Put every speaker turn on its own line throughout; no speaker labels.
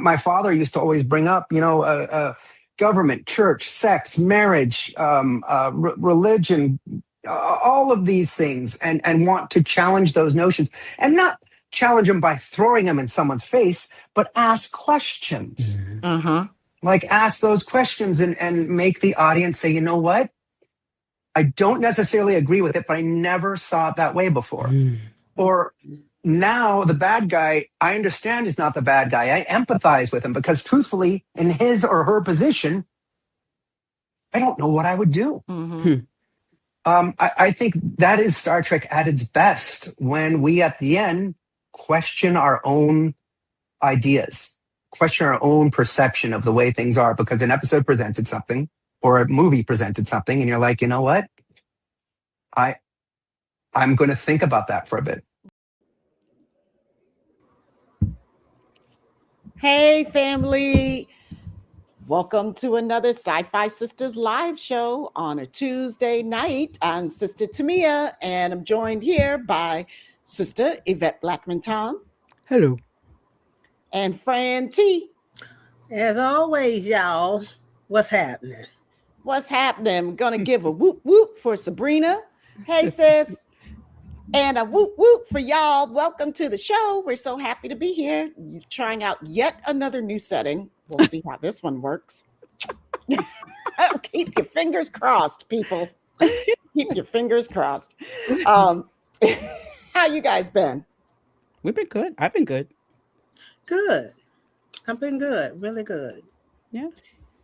my father used to always bring up, government, church, sex, marriage, religion, all of these things, and want to challenge those notions, and not challenge them by throwing them in someone's face, but ask questions. Like ask those questions and make the audience say, you know what? I don't necessarily agree with it, but I never saw it that way before. Or now the bad guy, I understand is not the bad guy. I empathize with him because truthfully, in his or her position, I don't know what I would do. I think that is Star Trek at its best when we at the end question our own ideas, question our own perception of the way things are, because an episode presented something or a movie presented something and you're like, you know what? I'm going to think about that for a bit.
Hey, family. Welcome to another SyFy Sisters live show on a Tuesday night. I'm Sister Tamia, and I'm joined here by Sister Yvette Blackman-Tom.
Hello.
And Fran T.
As always, y'all, what's happening?
What's happening? Gonna give a whoop whoop for Subrina. Hey, sis. And a whoop whoop for y'all. Welcome to the show. We're so happy to be here. Trying out yet another new setting. We'll see how this one works. Keep your fingers crossed, people. Keep your fingers crossed. How you guys been?
We've been good. I've been good.
Good. I've been good. Really good.
Yeah.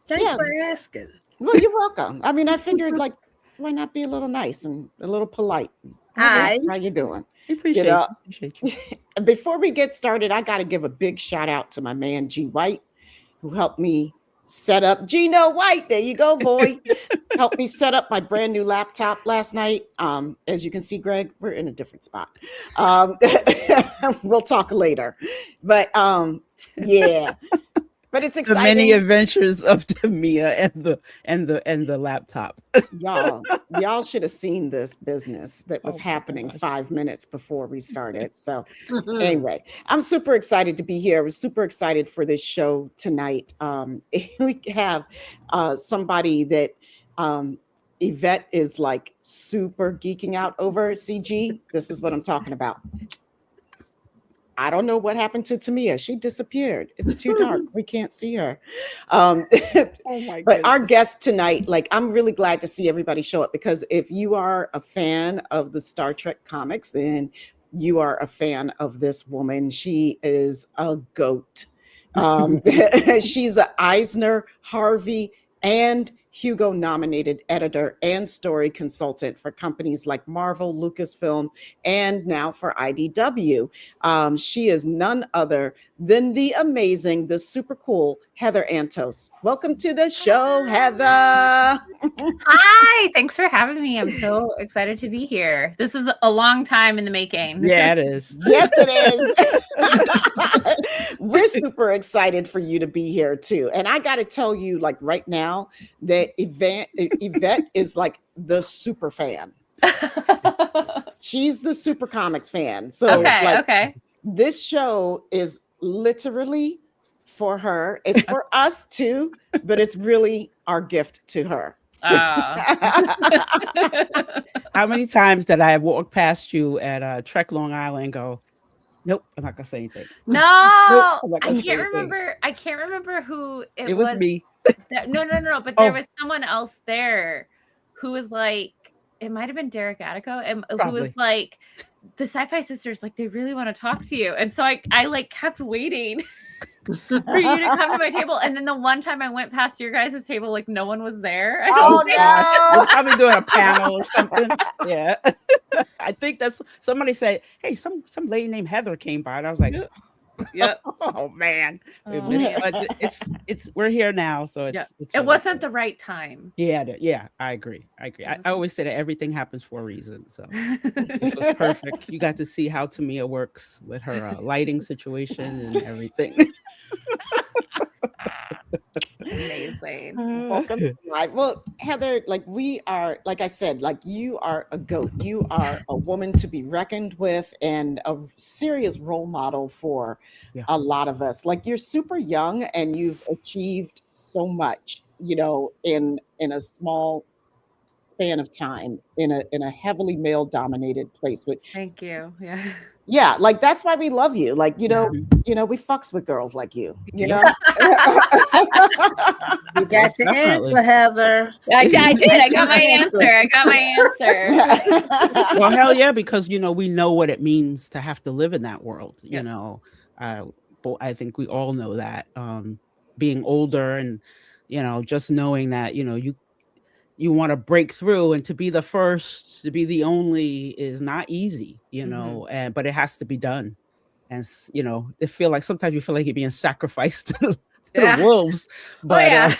Thanks for asking.
Well, you're welcome. I mean, I figured, like, why not be a little nice and a little polite?
Hi.
How you doing?
Appreciate you.
Before we get started, I got to give a big shout out to my man, G. White, who helped me set up. Gino White, there you go, boy. Helped me set up my brand new laptop last night. As you can see, Greg, we're in a different spot. We'll talk later. But yeah. But it's exciting.
The many adventures of Tamia and the laptop.
Y'all should have seen this business that was happening 5 minutes before we started. So anyway, I'm super excited to be here. I was super excited for this show tonight. We have somebody that Yvette is like super geeking out over. CG, this is what I'm talking about. I don't know what happened to Tamia. She disappeared. It's too dark. We can't see her. But our guest tonight, like, I'm really glad to see everybody show up, because if you are a fan of the Star Trek comics, then you are a fan of this woman. She is a goat. She's an Eisner, Harvey, and Hugo nominated editor and story consultant for companies like Marvel, Lucasfilm, and now for IDW. She is none other than the amazing, the super cool Heather Antos. Welcome to the show, Heather.
Hi, thanks for having me. I'm so excited to be here. This is a long time in the making.
Yeah, it is.
Yes, it is. We're super excited for you to be here too. And I got to tell you, like, right now, that Yvette is like the super fan. She's the super comics fan. So
okay.
This show is literally for her. It's for us too, but it's really our gift to her.
How many times did I walk past you at Trek Long Island and go, nope, I'm not gonna say anything.
No, I can't remember who it was.
Me.
No. But there was someone else there who was like, it might have been Derek Attico, and who was like, the SyFy Sisters, like, they really want to talk to you. And so I like kept waiting for you to come to my table. And then the one time I went past your guys' table, like, no one was there.
Oh, no.
We're probably doing a panel or something. Yeah. I think that's, somebody said, hey, some lady named Heather came by. And I was like,
yeah.
Oh man. It's we're here now, so it
wasn't the right time.
Yeah, I agree. I always say that everything happens for a reason. So this was perfect. You got to see how Tamia works with her lighting situation and everything.
Amazing.
Welcome to life. Well, Heather, like we are, like I said, like you are a goat. You are a woman to be reckoned with and a serious role model for a lot of us. Like you're super young and you've achieved so much, you know, in a small span of time in a heavily male dominated place. But
Thank you.
yeah, like that's why we love you. Like, you know, we fucks with girls like you, you know?
You got your answer, Heather.
I did. I got my answer.
Well, hell yeah, because, you know, we know what it means to have to live in that world, you know. But I think we all know that being older and, you know, just knowing that, you know, you want to break through, and to be the first, to be the only is not easy, you know, but it has to be done. And, you know, sometimes you feel like you're being sacrificed to the wolves, but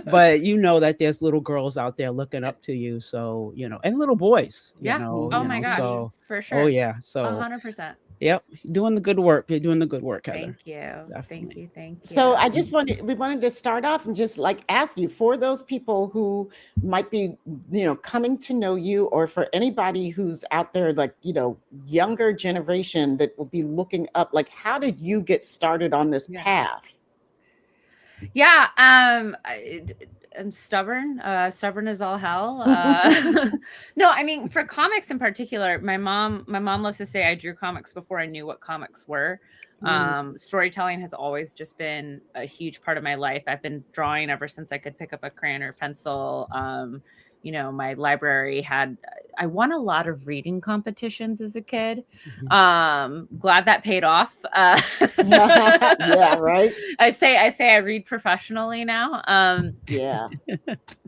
but you know that there's little girls out there looking up to you. So, you know, and little boys, you know.
Oh my gosh,
so,
for sure.
Oh yeah. So
100%.
Yep. Doing the good work. You're doing the good work, Heather.
Thank you. Definitely. Thank you.
So I just we wanted to start off and just like ask you, for those people who might be, you know, coming to know you, or for anybody who's out there, like, you know, younger generation that will be looking up, like, how did you get started on this path?
Yeah. I'm stubborn. Stubborn as all hell. No, I mean, for comics in particular, my mom loves to say I drew comics before I knew what comics were. Storytelling has always just been a huge part of my life. I've been drawing ever since I could pick up a crayon or pencil. You know, my library I won a lot of reading competitions as a kid. Glad that paid off.
Yeah, right.
I say I read professionally now.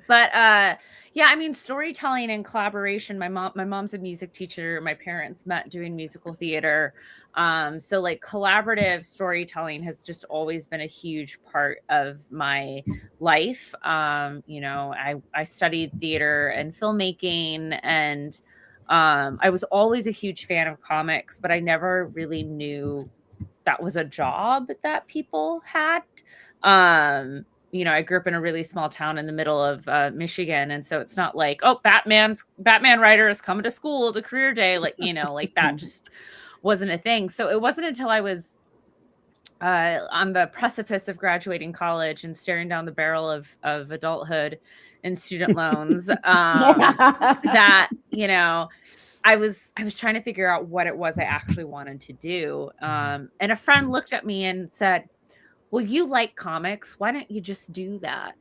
But yeah, I mean, storytelling and collaboration. My mom's a music teacher. My parents met doing musical theater. So like collaborative storytelling has just always been a huge part of my life. You know, I studied theater and filmmaking, and I was always a huge fan of comics, but I never really knew that was a job that people had. You know, I grew up in a really small town in the middle of Michigan. And so it's not like, oh, Batman writer is coming to school to career day. Like, you know, like that just wasn't a thing. So it wasn't until I was on the precipice of graduating college and staring down the barrel of adulthood and student loans that, you know, I was trying to figure out what it was I actually wanted to do. And a friend looked at me and said, well, you like comics. Why don't you just do that?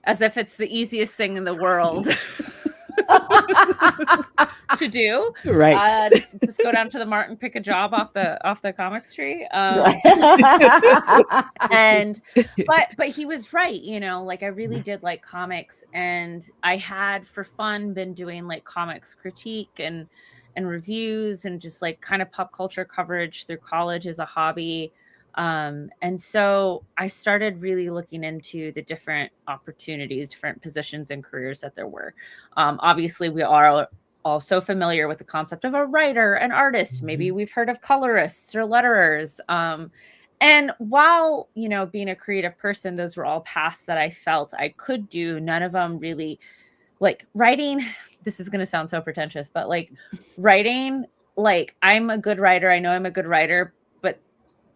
As if it's the easiest thing in the world to do.
Right.
Just go down to the mart and pick a job off the comics tree. And but he was right. You know, like I really did like comics, and I had for fun been doing like comics critique and reviews and just like kind of pop culture coverage through college as a hobby. And so I started really looking into the different opportunities, different positions and careers that there were. Obviously, we are also familiar with the concept of a writer, an artist. Maybe we've heard of colorists or letterers. And while, you know, being a creative person, those were all paths that I felt I could do. None of them really, like writing. This is going to sound so pretentious, but like writing, like I'm a good writer. I know I'm a good writer,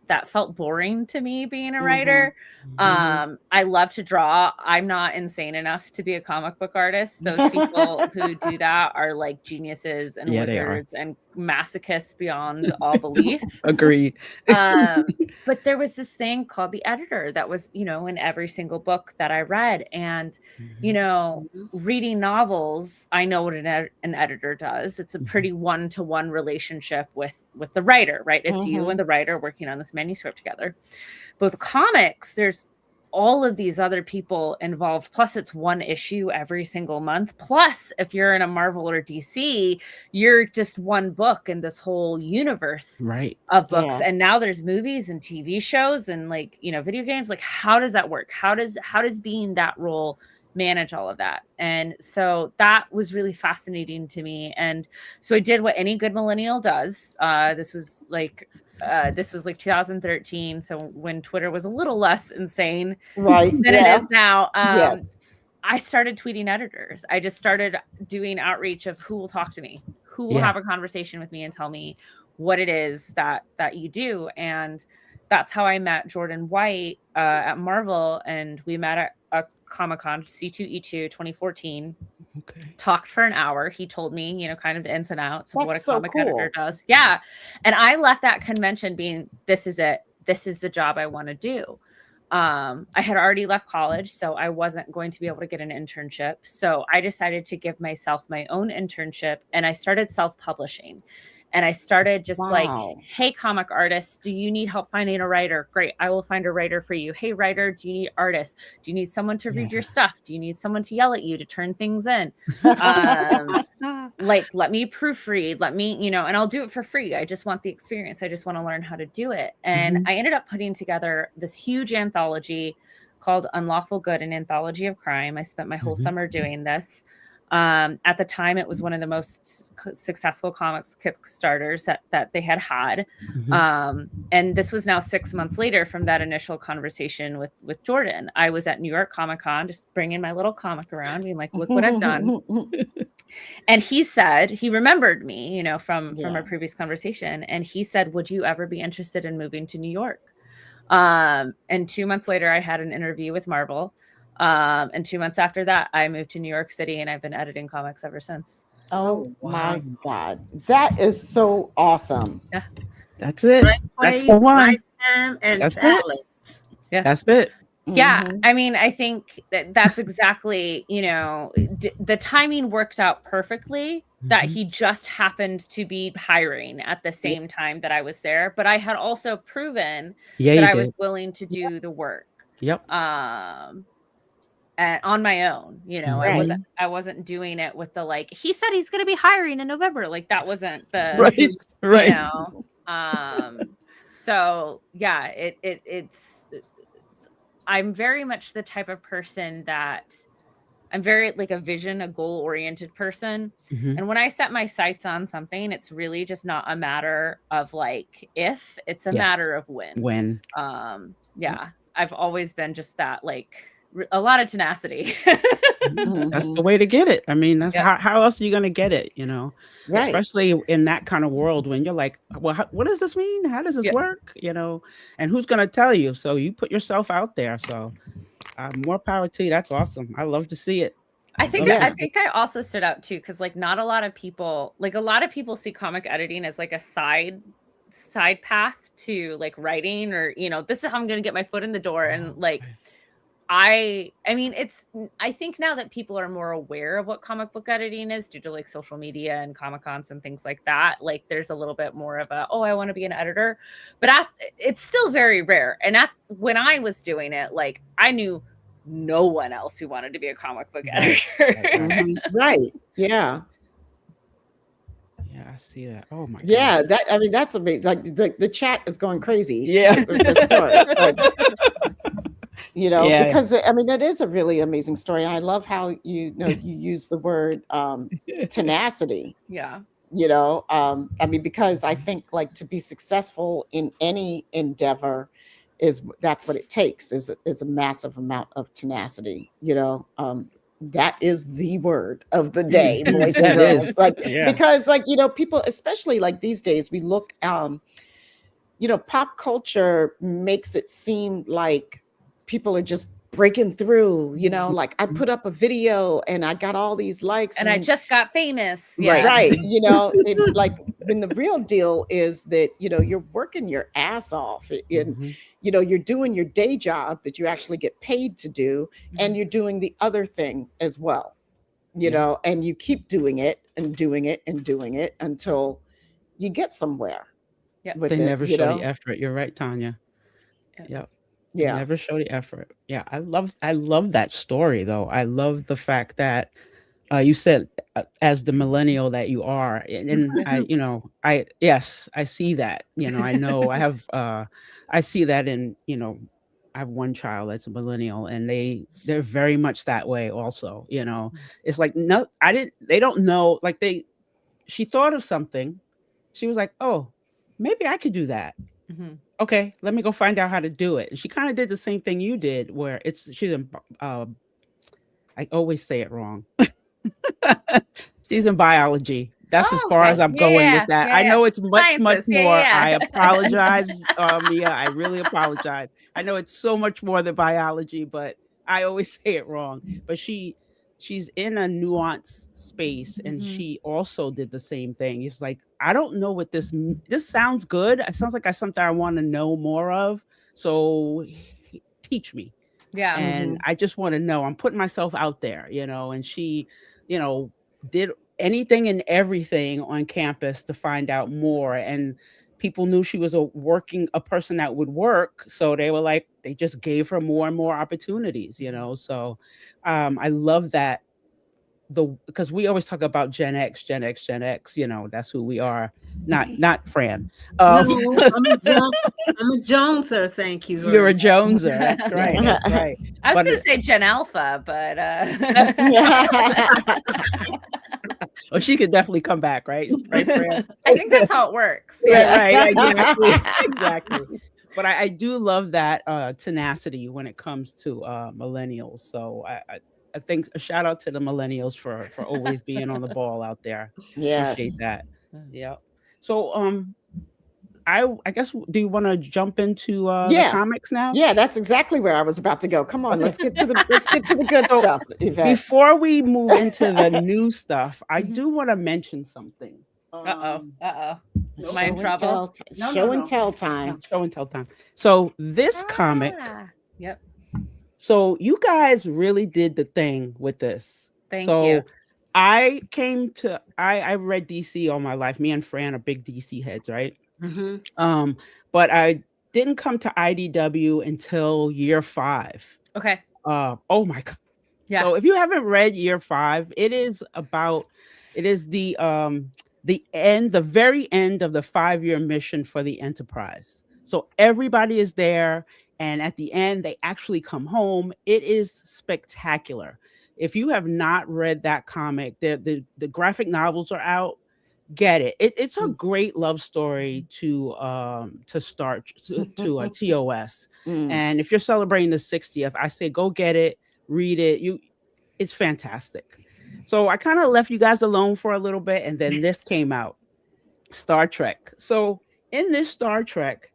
that felt boring to me being a writer. I love to draw. I'm not insane enough to be a comic book artist. Those people who do that are like geniuses and wizards and masochists beyond all belief.
Agreed.
But there was this thing called the editor that was, you know, in every single book that I read. And, you know, reading novels, I know what an editor does. It's a pretty one-to-one relationship with the writer, right? It's you and the writer working on this manuscript together. But with comics, there's all of these other people involved. Plus, it's one issue every single month. Plus, if you're in a Marvel or DC, you're just one book in this whole universe of books. And now there's movies and TV shows and like, you know, video games. Like, how does that work? How does being that role manage all of that? And so that was really fascinating to me. And so I did what any good millennial does. This was like this was like 2013, so when Twitter was a little less insane
right
than it is now.
Yes.
I started tweeting editors. I just started doing outreach of who will talk to me, who will have a conversation with me and tell me what it is that you do. And that's how I met Jordan White at Marvel, and we met at a Comic-Con, C2E2 2014.
Okay.
Talked for an hour. He told me, you know, kind of the ins and outs of what a
so
comic
cool.
editor does. Yeah. And I left that convention being, this is it. This is the job I want to do. I had already left college, so I wasn't going to be able to get an internship. So I decided to give myself my own internship, and I started self-publishing. And I started just like, hey, comic artists, do you need help finding a writer? Great, I will find a writer for you. Hey, writer, do you need artists? Do you need someone to read your stuff? Do you need someone to yell at you to turn things in? Like, let me proofread, let me, you know, and I'll do it for free. I just want the experience. I just want to learn how to do it. And I ended up putting together this huge anthology called Unlawful Good, an anthology of crime. I spent my whole summer doing this. At the time, it was one of the most successful comics Kickstarters that they had. And this was now 6 months later from that initial conversation with Jordan. I was at New York Comic-Con, just bringing my little comic around, being like, look what I've done. And he said, he remembered me, you know, from our previous conversation. And he said, would you ever be interested in moving to New York? And 2 months later, I had an interview with Marvel. And 2 months after that, I moved to New York City, and I've been editing comics ever since.
Oh my God. That is so awesome.
Yeah.
That's it. That's the one.
Right time and
That's
talent.
Yeah.
That's it.
Yeah. I mean, I think that's exactly, you know, the timing worked out perfectly that he just happened to be hiring at the same time that I was there. But I had also proven that I was willing to do the work.
Yep.
And on my own, you know, I wasn't doing it with the, like, he said he's going to be hiring in November. Like, that wasn't the,
right.
You know, so yeah, it's, I'm very much the type of person that I'm very like a goal oriented person. And when I set my sights on something, it's really just not a matter of like, if it's a matter of when. Yeah, I've always been just that, like, a lot of tenacity.
That's the way to get it. I mean, that's how else are you going to get it, you know? Right. Especially in that kind of world when you're like, well, what does this mean? How does this work? You know, and who's going to tell you? So you put yourself out there. So more power to you. That's awesome. I love to see it.
I think I also stood out too, because like not a lot of people see comic editing as like a side path to like writing, or, you know, this is how I'm going to get my foot in the door. And like, I mean, I think now that people are more aware of what comic book editing is due to like social media and Comic-Cons and things like that, like there's a little bit more of a, I want to be an editor, but it's still very rare. And when I was doing it, like I knew no one else who wanted to be a comic book editor.
Right. Yeah.
Yeah, I see that. Oh my God.
Yeah, that's amazing. Like the chat is going crazy.
Yeah.
With the story. You know, because I mean, that is a really amazing story. And I love how you use the word tenacity. Yeah. You know, I mean, because I think like to be successful in any endeavor that's what it takes is a massive amount of tenacity. You know, that is the word of the day, boys and girls. Like, because like, you know, people, especially like these days, we look, you know, pop culture makes it seem like people are just breaking through, you know, like I put up a video and I got all these likes
and I just got famous.
Right. You know, like when the real deal is that, you know, you're working your ass off and, you know, you're doing your day job that you actually get paid to do. And you're doing the other thing as well, you know, and you keep doing it and doing it and doing it until you get somewhere.
Yeah. They never show the effort. You're right, Tanya. Yeah. Yeah. Never show the effort. Yeah. I love that story though. I love the fact that you said as the millennial that you are, and I, you know, I see that, you know, I know I have, I see that in, you know, I have one child that's a millennial and they're very much that way also, you know, it's like, no, they don't know, like she thought of something. She was like, oh, maybe I could do that.
Mhm.
Okay, let me go find out how to do it. And she kind of did the same thing you did, where she's in. I always say it wrong. She's in biology. That's as
Oh,
far
okay.
as I'm
Yeah,
going
yeah,
with that.
yeah,
I
yeah.
know it's much
Sciences. Yeah,
more.
yeah.
I apologize, Mia. I really apologize. I know it's so much more than biology, but I always say it wrong. But she's in a nuanced space, and
Mhm.
she also did the same thing. It's like, I don't know what this sounds good. It sounds like something I want to know more of. So teach me.
Yeah.
And I just want to know. I'm putting myself out there, and she, did anything and everything on campus to find out more. And people knew she was a person that would work. So they just gave her more and more opportunities, So I love that. Because we always talk about Gen X, that's who we are. Not Fran.
No, I'm a Joneser. Thank you.
You're a Joneser. That's right. That's right.
I was going to say Gen Alpha, but
well, she could definitely come back, right? Right, Fran?
I think that's how it works.
Right, exactly. But I do love that tenacity when it comes to millennials. So I think a shout out to the millennials for always being on the ball out there.
Yes.
Appreciate that. Yeah. So I guess, do you want to jump into the comics now?
Yeah, that's exactly where I was about to go. Come on, let's get to the good stuff, Yvette.
Before we move into the new stuff, I do want to mention something.
Am I in
Show
trouble?
and tell time.
Show and tell time. So this comic.
Yep.
So you guys really did the thing with this.
Thank you.
I read DC all my life. Me and Fran are big DC heads, right?
Mm-hmm.
But I didn't come to IDW until year 5.
Okay.
Oh my God.
Yeah.
So if you haven't read year 5, it is the very end of the 5-year mission for the Enterprise. So everybody is there, and at the end they actually come home. It is spectacular. If you have not read that comic, the graphic novels are out. Get it. It's a great love story to start to a TOS. And if you're celebrating the 60th, I say go get it, read it. It's fantastic. So I kind of left you guys alone for a little bit, and then this came out, Star Trek. So in this Star Trek,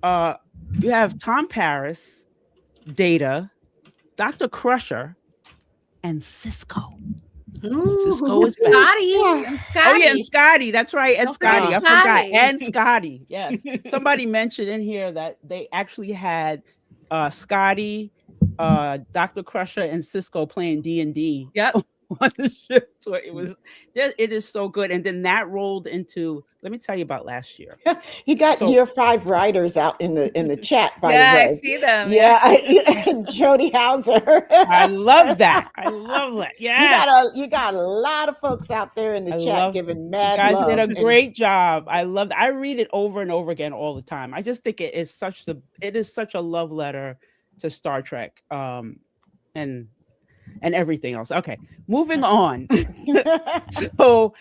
you have Tom Paris, Data, Dr. Crusher, and Cisco. Cisco is
Scotty.
Oh yeah, and Scotty. That's right, and Scotty. I forgot. And Scotty. Yes. Somebody mentioned in here that they actually had Scotty, Dr. Crusher, and Cisco playing D&D.
Yep.
On the ship. So it is so good. And then that rolled into, let me tell you about last year.
You got year 5 writers out in the chat, by the way.
Yeah, I see them.
Yeah, Jody Hauser.
I love that. Yes.
You got a lot of folks out there in the chat giving mad love.
You guys did a great job. I love that. I read it over and over again all the time. I just think it is such a love letter to Star Trek. And everything else. Okay, moving on. So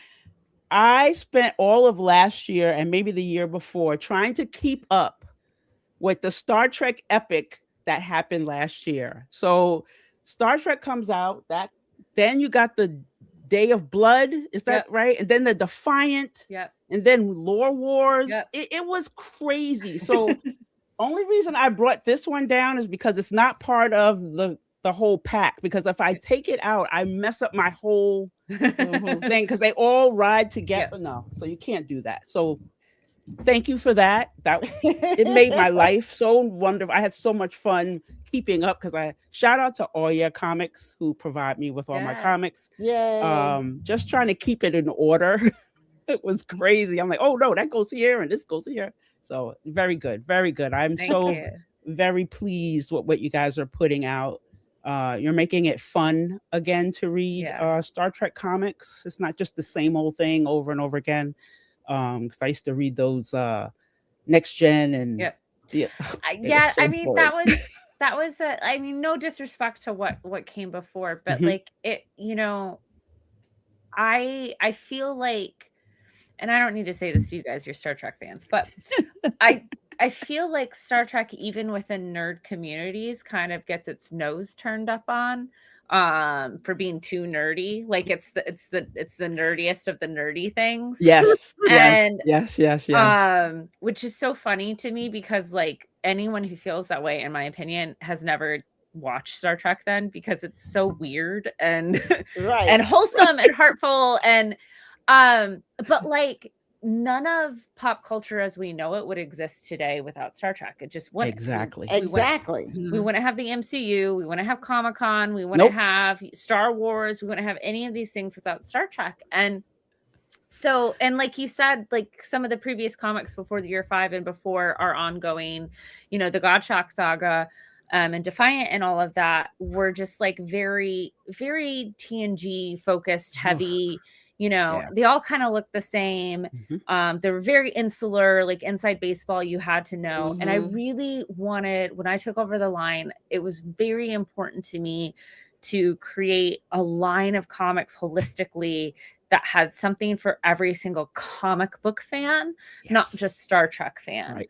I spent all of last year and maybe the year before trying to keep up with the Star Trek epic that happened last year. So Star Trek comes out, then you got the Day of Blood, is that right? And then the Defiant, and then Lore Wars. It was crazy. So only reason I brought this one down is because it's not part of the whole pack, because if I take it out, I mess up my whole thing, because they all ride together. No, so you can't do that. So thank you for that. It made my life so wonderful. I had so much fun keeping up, because I shout out to Oya Comics who provide me with all my comics. Just trying to keep it in order. It was crazy. I'm like, oh no, that goes here and this goes here. So very good, very good. I'm very pleased with what you guys are putting out. You're making it fun again to read Star Trek comics. It's not just the same old thing over and over again. Because I used to read those Next Gen and
I mean that was I mean, no disrespect to what came before, but like it, I feel like, and I don't need to say this to you guys, you're Star Trek fans, but I feel like Star Trek, even within nerd communities, kind of gets its nose turned up on for being too nerdy. Like it's the nerdiest of the nerdy things.
Yes.
And
yes.
which is so funny to me because like anyone who feels that way, in my opinion, has never watched Star Trek then, because it's so weird and and wholesome and heartful and but like none of pop culture as we know it would exist today without Star Trek. It just wouldn't.
Exactly.
We wouldn't have the MCU. We wouldn't have Comic-Con. We wouldn't have Star Wars. We wouldn't have any of these things without Star Trek. And so, and like you said, like some of the previous comics before the year 5 and before our ongoing, you know, the Godshock saga and Defiant and all of that were just like very, very TNG focused, heavy. You know, they all kind of look the same. They were very insular, like inside baseball, you had to know. And I really wanted, when I took over the line, it was very important to me to create a line of comics holistically that had something for every single comic book fan, not just Star Trek fan.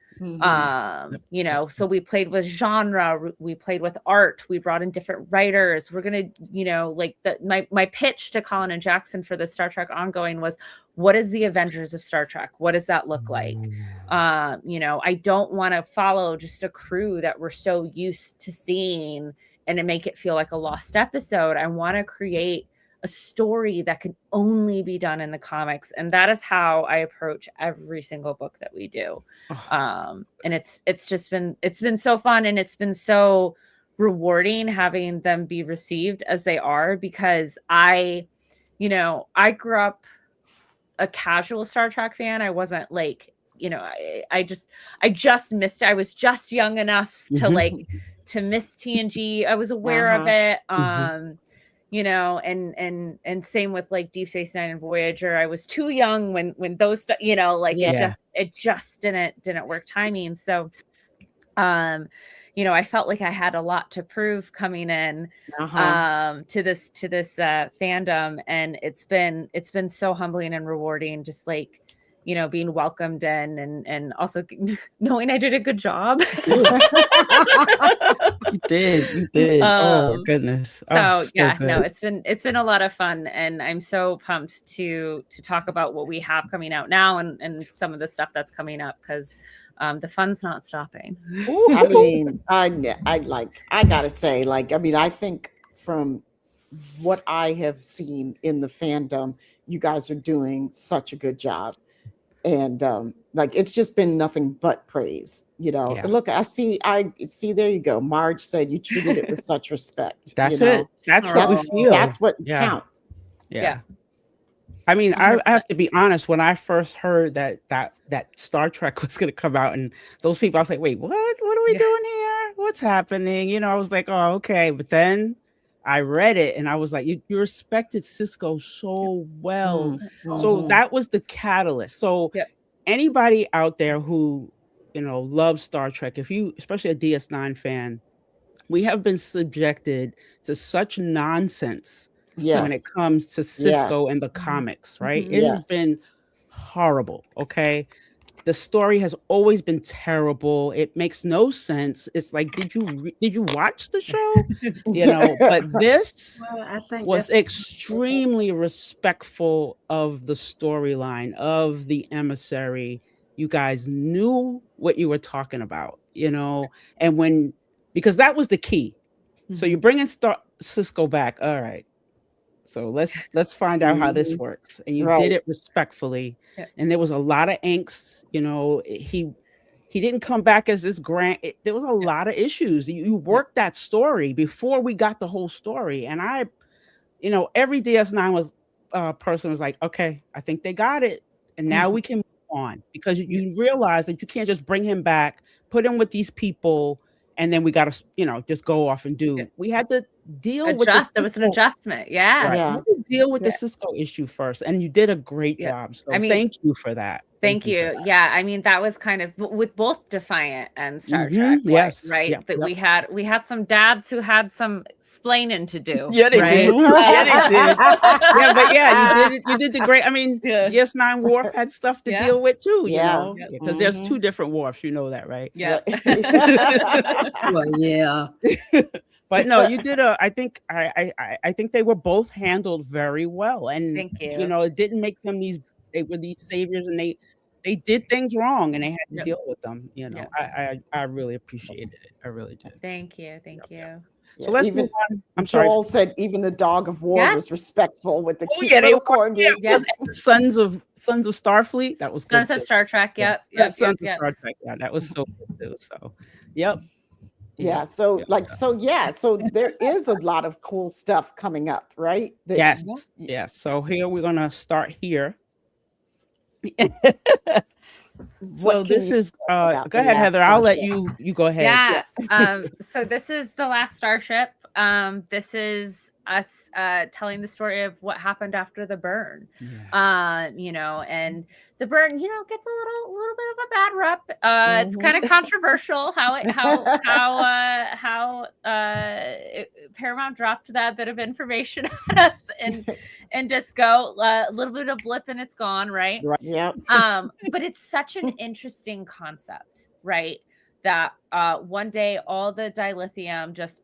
You know, so we played with genre, we played with art, we brought in different writers. We're gonna, you know, like my pitch to Colin and Jackson for the Star Trek ongoing was, what is the Avengers of Star Trek? What does that look like? You know, I don't want to follow just a crew that we're so used to seeing and to make it feel like a lost episode. I want to create a story that can only be done in the comics. And that is how I approach every single book that we do. And it's been so fun, and it's been so rewarding having them be received as they are, because I grew up a casual Star Trek fan. I wasn't like, you know, I just missed it. I was just young enough to like to miss TNG. I was aware of it. You know, and same with like Deep Space Nine and Voyager. I was too young when those, you know, like it just didn't work timing. So, you know, I felt like I had a lot to prove coming in to this fandom, and it's been so humbling and rewarding, just like, you know, being welcomed in and also knowing I did a good job.
You did. Oh goodness.
So yeah, good. No, it's been a lot of fun, and I'm so pumped to talk about what we have coming out now and some of the stuff that's coming up, because the fun's not stopping.
I mean, I gotta say, like, I mean, I think from what I have seen in the fandom, you guys are doing such a good job. And like, it's just been nothing but praise, you know. Look, I see there you go. Marge said you treated it with such respect.
That's it. That's what we feel.
That's what counts.
Yeah. I mean, I have to be honest, when I first heard that Star Trek was going to come out, and those people, I was like, wait, what are we doing here? What's happening? You know, I was like, oh, okay. But then I read it and I was like, you respected Cisco so well. So that was the catalyst. So anybody out there who, you know, loves Star Trek, if you, especially a DS9 fan, we have been subjected to such nonsense when it comes to Cisco and the comics, right? It has been horrible. Okay. The story has always been terrible. It makes no sense. It's like, did you watch the show? You know, but this was extremely respectful of the storyline, of the emissary. You guys knew what you were talking about, you know, and because that was the key. So you're bringing Cisco back. All right. So let's find out how this works. And you did it respectfully. And there was a lot of angst. You know, he didn't come back as this there was a lot of issues. You worked that story before we got the whole story. And I, you know, every DS9 person was like, okay, I think they got it. And now we can move on, because you realize that you can't just bring him back, put him with these people, and then we got to, you know, just go off and do. We had to deal with this.
There was an adjustment. Yeah.
Right.
Yeah.
Let us deal with the Cisco issue first. And you did a great job. So thank you for that.
Thank you. Yeah. I mean, that was kind of with both Defiant and Star Trek.
Yes.
Right.
Yep,
That we had some dads who had some splaining to do.
Yeah, they did. Yeah, they did. Yeah, but yeah, you did the great. I mean, DS9 Wharf had stuff to deal with too, you know, because there's two different wharfs. You know that, right?
Yeah.
Well, yeah.
But no, you did I think they were both handled very well. And
thank you.
You know, it didn't make them they were these saviors, and they did things wrong and they had to deal with them. You know, I really appreciated it. I really did.
Thank you. Thank you.
So let's move on. I'm sorry.
Joel said even the dog of war was respectful with the cute
little
corgi.
Yes.
Sons of Starfleet. That was
Sons
good
of Star Trek. Yep.
Sons of Star Trek. Yeah, that was so good too. So, yep.
Yeah. So there is a lot of cool stuff coming up, right?
Yes. So here we're gonna start here. So this is go ahead, Heather. I'll let you go ahead.
Yeah. So this is the last Starship. This is us telling the story of what happened after the burn. You know, and the burn, you know, gets a little bit of a bad rep. It's kind of controversial how Paramount dropped that bit of information on us and Disco. A little bit of blip and it's gone, right?
Yeah.
But it's such an interesting concept, right? That one day all the dilithium just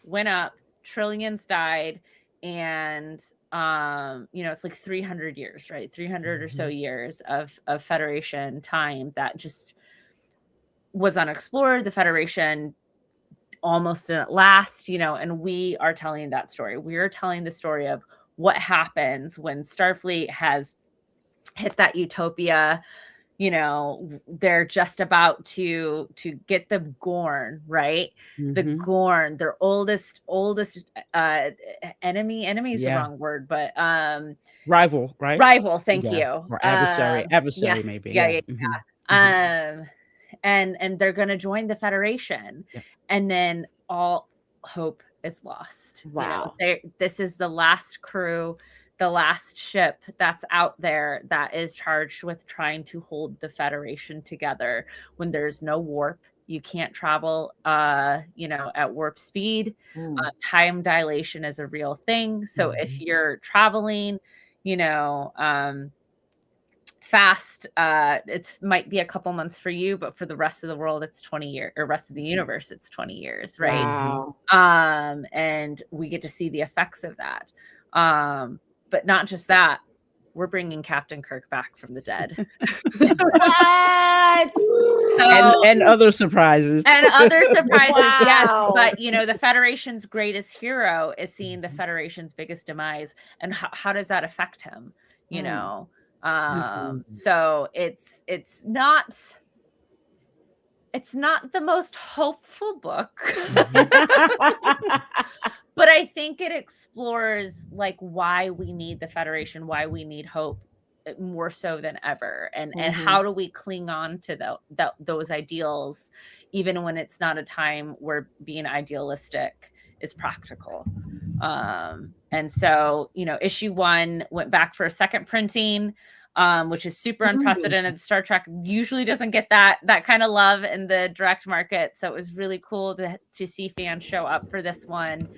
went up, trillions died, and you know, it's like 300 years, right? 300 or so years of Federation time that just was unexplored. The Federation almost didn't last, you know, and we are telling that story. We are telling the story of what happens when Starfleet has hit that utopia. You know, they're just about to get the Gorn, right? The Gorn, their oldest enemy is the wrong word, but
rival, right?
Rival, thank you.
Or adversary,
yes,
maybe.
Yeah. And they're gonna join the Federation, and then all hope is lost.
Wow.
You know, this is the last crew, the last ship that's out there that is charged with trying to hold the Federation together when there's no warp. You can't travel, you know, at warp speed. Time dilation is a real thing. So if you're traveling, you know, fast, it might be a couple months for you, but for the rest of the world, it's 20 years, or rest of the universe, it's 20 years, right?
Wow.
And we get to see the effects of that. But not just that, we're bringing Captain Kirk back from the dead.
What?
And other surprises.
And other surprises,
Wow.
yes. But, you know, the Federation's greatest hero is seeing the Federation's biggest demise. And how does that affect him? You know? So it's not the most hopeful book. But I think it explores like why we need the Federation, why we need hope more so than ever. And how do we cling on to those ideals, even when it's not a time where being idealistic is practical. And so, you know, issue 1 went back for a second printing, which is super unprecedented. Star Trek usually doesn't get that kind of love in the direct market. So it was really cool to see fans show up for this one.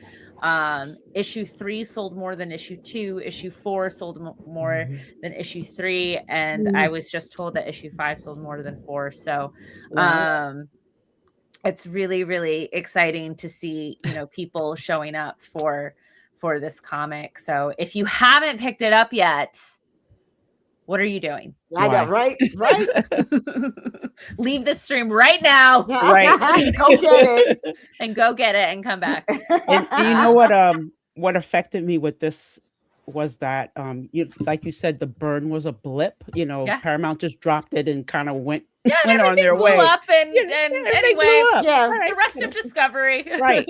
Issue 3 sold more than issue 2. Issue 4 sold more than issue 3. And I was just told that issue 5 sold more than 4. So, it's really, really exciting to see, you know, people showing up for this comic. So if you haven't picked it up yet, what are you doing?
I know, right?
Leave the stream right now.
Right.
Go get it.
And go get it and come back.
And you know what affected me with this was that like you said, the burn was a blip. You know, Paramount just dropped it and kind of went on their way.
Up and anyway,
yeah,
the rest of Discovery.
Right.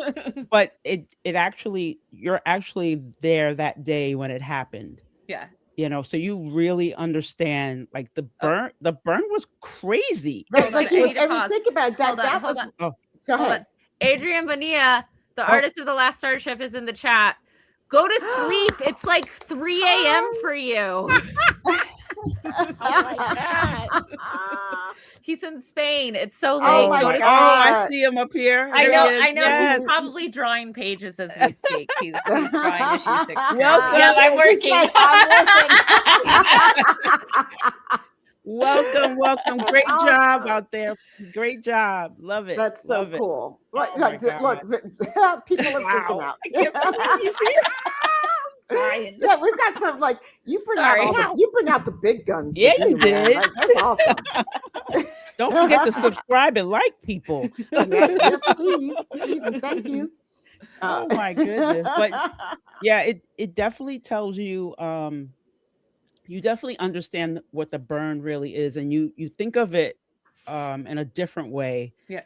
But it actually, you're actually there that day when it happened.
Yeah.
You know, so you really understand, like the burn was crazy.
Right, like you was, I mean, think about that. That was.
Go ahead. Adrian Bonilla The artist of the last starship is in the chat. Go to sleep. It's like 3 a.m. for you.
Oh my God.
He's in Spain. It's so late.
Oh,
Go to sleep.
I see him up here.
I know.
Yes.
He's probably drawing pages as we speak. He's drawing issue 6.
Welcome.
Yeah, I'm working.
Like,
Welcome. Great job out there. Great job. Love it.
That's so
Love it.
cool.
Oh
Like,
my
look, people are freaking out.
I can't believe he's here.
Yeah, we've got some like you bring out the big guns.
Yeah,
with
you
man.
did.
Like, that's awesome.
Don't forget to subscribe and like people.
Yes, please, and thank you.
Oh my goodness. But yeah, it definitely tells you you definitely understand what the burn really is, and you think of it in a different way.
Yeah.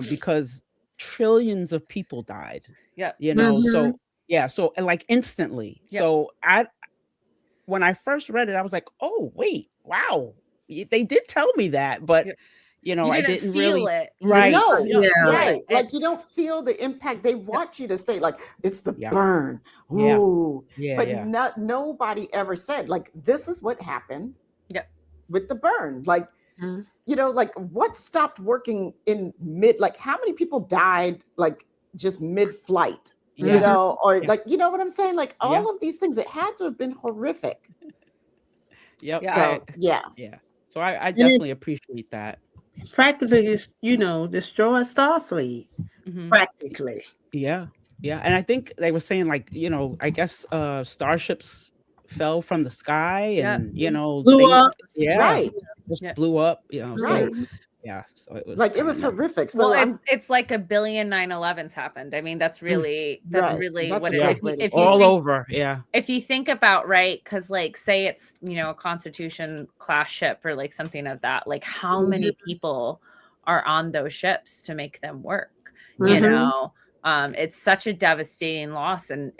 Because trillions of people died.
Yeah.
You know, so yeah, so like instantly.
Yeah.
So when I first read it, I was like, oh wait, wow. They did tell me that, but you know, I didn't
feel
really
it.
right.
No,
Yeah.
right. Like you don't feel the impact. They want you to say like it's the burn. Ooh. But nobody ever said like this is what happened with the burn. Like you know, like what stopped working in mid, like how many people died like just mid-flight? You know, or like, you know what I'm saying? Like all of these things, it had to have been horrific.
Yep.
So, yeah.
So I definitely appreciate that.
Practically, you know, destroy Starfleet. Practically.
Yeah. And I think they were saying like, you know, I guess starships fell from the sky and, you know,
blew up.
Yeah.
Right.
Just blew up, you know.
Right.
So, yeah. So it was
like it was horrific. So
it's like a billion 9/11s happened. I mean, that's really what it is.
All over. Yeah.
If you think about because like say it's, you know, a Constitution class ship or like something of that, like how many people are on those ships to make them work? You know, it's such a devastating loss, and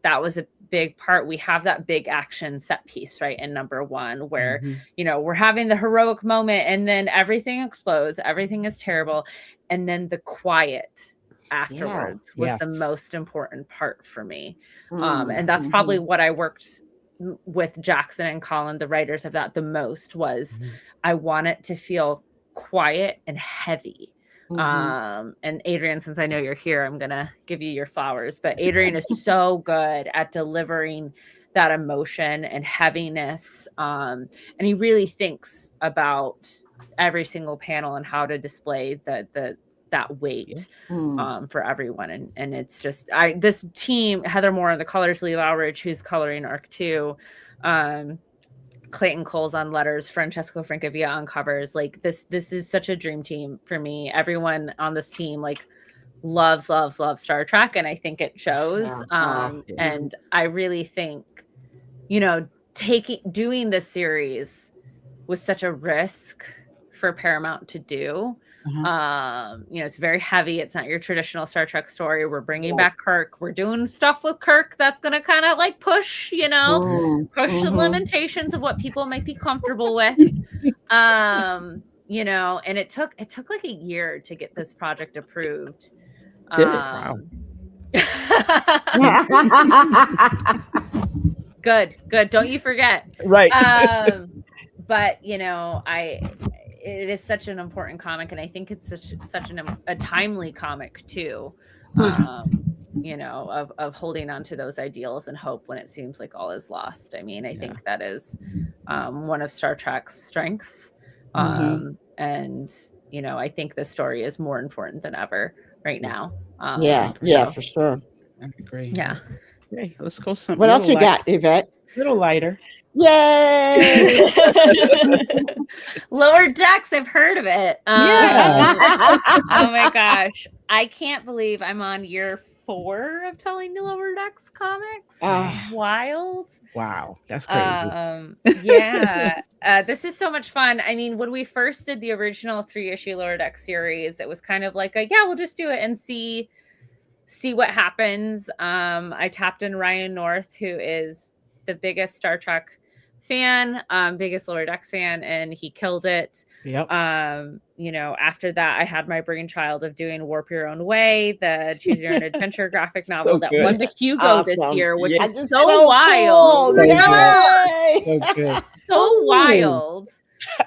that was a big part. We have that big action set piece right in number 1 where you know we're having the heroic moment and then everything explodes, everything is terrible, and then the quiet afterwards was the most important part for me. And that's probably what I worked with Jackson and Colin, the writers of that, the most was I want it to feel quiet and heavy. And Adrian, since I know you're here, I'm gonna give you your flowers, but Adrian is so good at delivering that emotion and heaviness, and he really thinks about every single panel and how to display that weight for everyone. And it's just this team, Heather Moore on the colors, Lee Lowridge, who's coloring arc 2, Clayton Coles on letters, Francesco Francavilla on covers. Like this is such a dream team for me. Everyone on this team like loves Star Trek, and I think it shows. And I really think, you know, doing this series was such a risk for Paramount to do. You know, it's very heavy. It's not your traditional Star Trek story. We're bringing back Kirk. We're doing stuff with Kirk that's going to kind of like push, you know, push the limitations of what people might be comfortable with. You know, and it took like a year to get this project approved.
Wow.
Good. Don't you forget.
Right.
But you know, it is such an important comic, and I think it's such a timely comic too. You know, of holding on to those ideals and hope when it seems like all is lost. I mean, I think that is one of Star Trek's strengths. And you know, I think this story is more important than ever right now.
For sure.
I agree.
Yeah.
Okay, let's go some.
What else you got, Yvette?
A little lighter.
Yay!
Lower Decks, I've heard of it. Oh my gosh. I can't believe I'm on year 4 of telling Lower Decks comics. Wild.
Wow, that's crazy.
This is so much fun. I mean, when we first did the original 3-issue Lower Decks series, it was kind of like we'll just do it and see what happens. I tapped in Ryan North, who is the biggest Star Trek fan, biggest Lower Decks fan, and he killed it.
Yep.
You know, after that, I had my brainchild of doing Warp Your Own Way, the Choose Your Own Adventure graphic novel that won the Hugo this year, which is so wild.
Cool.
So wild.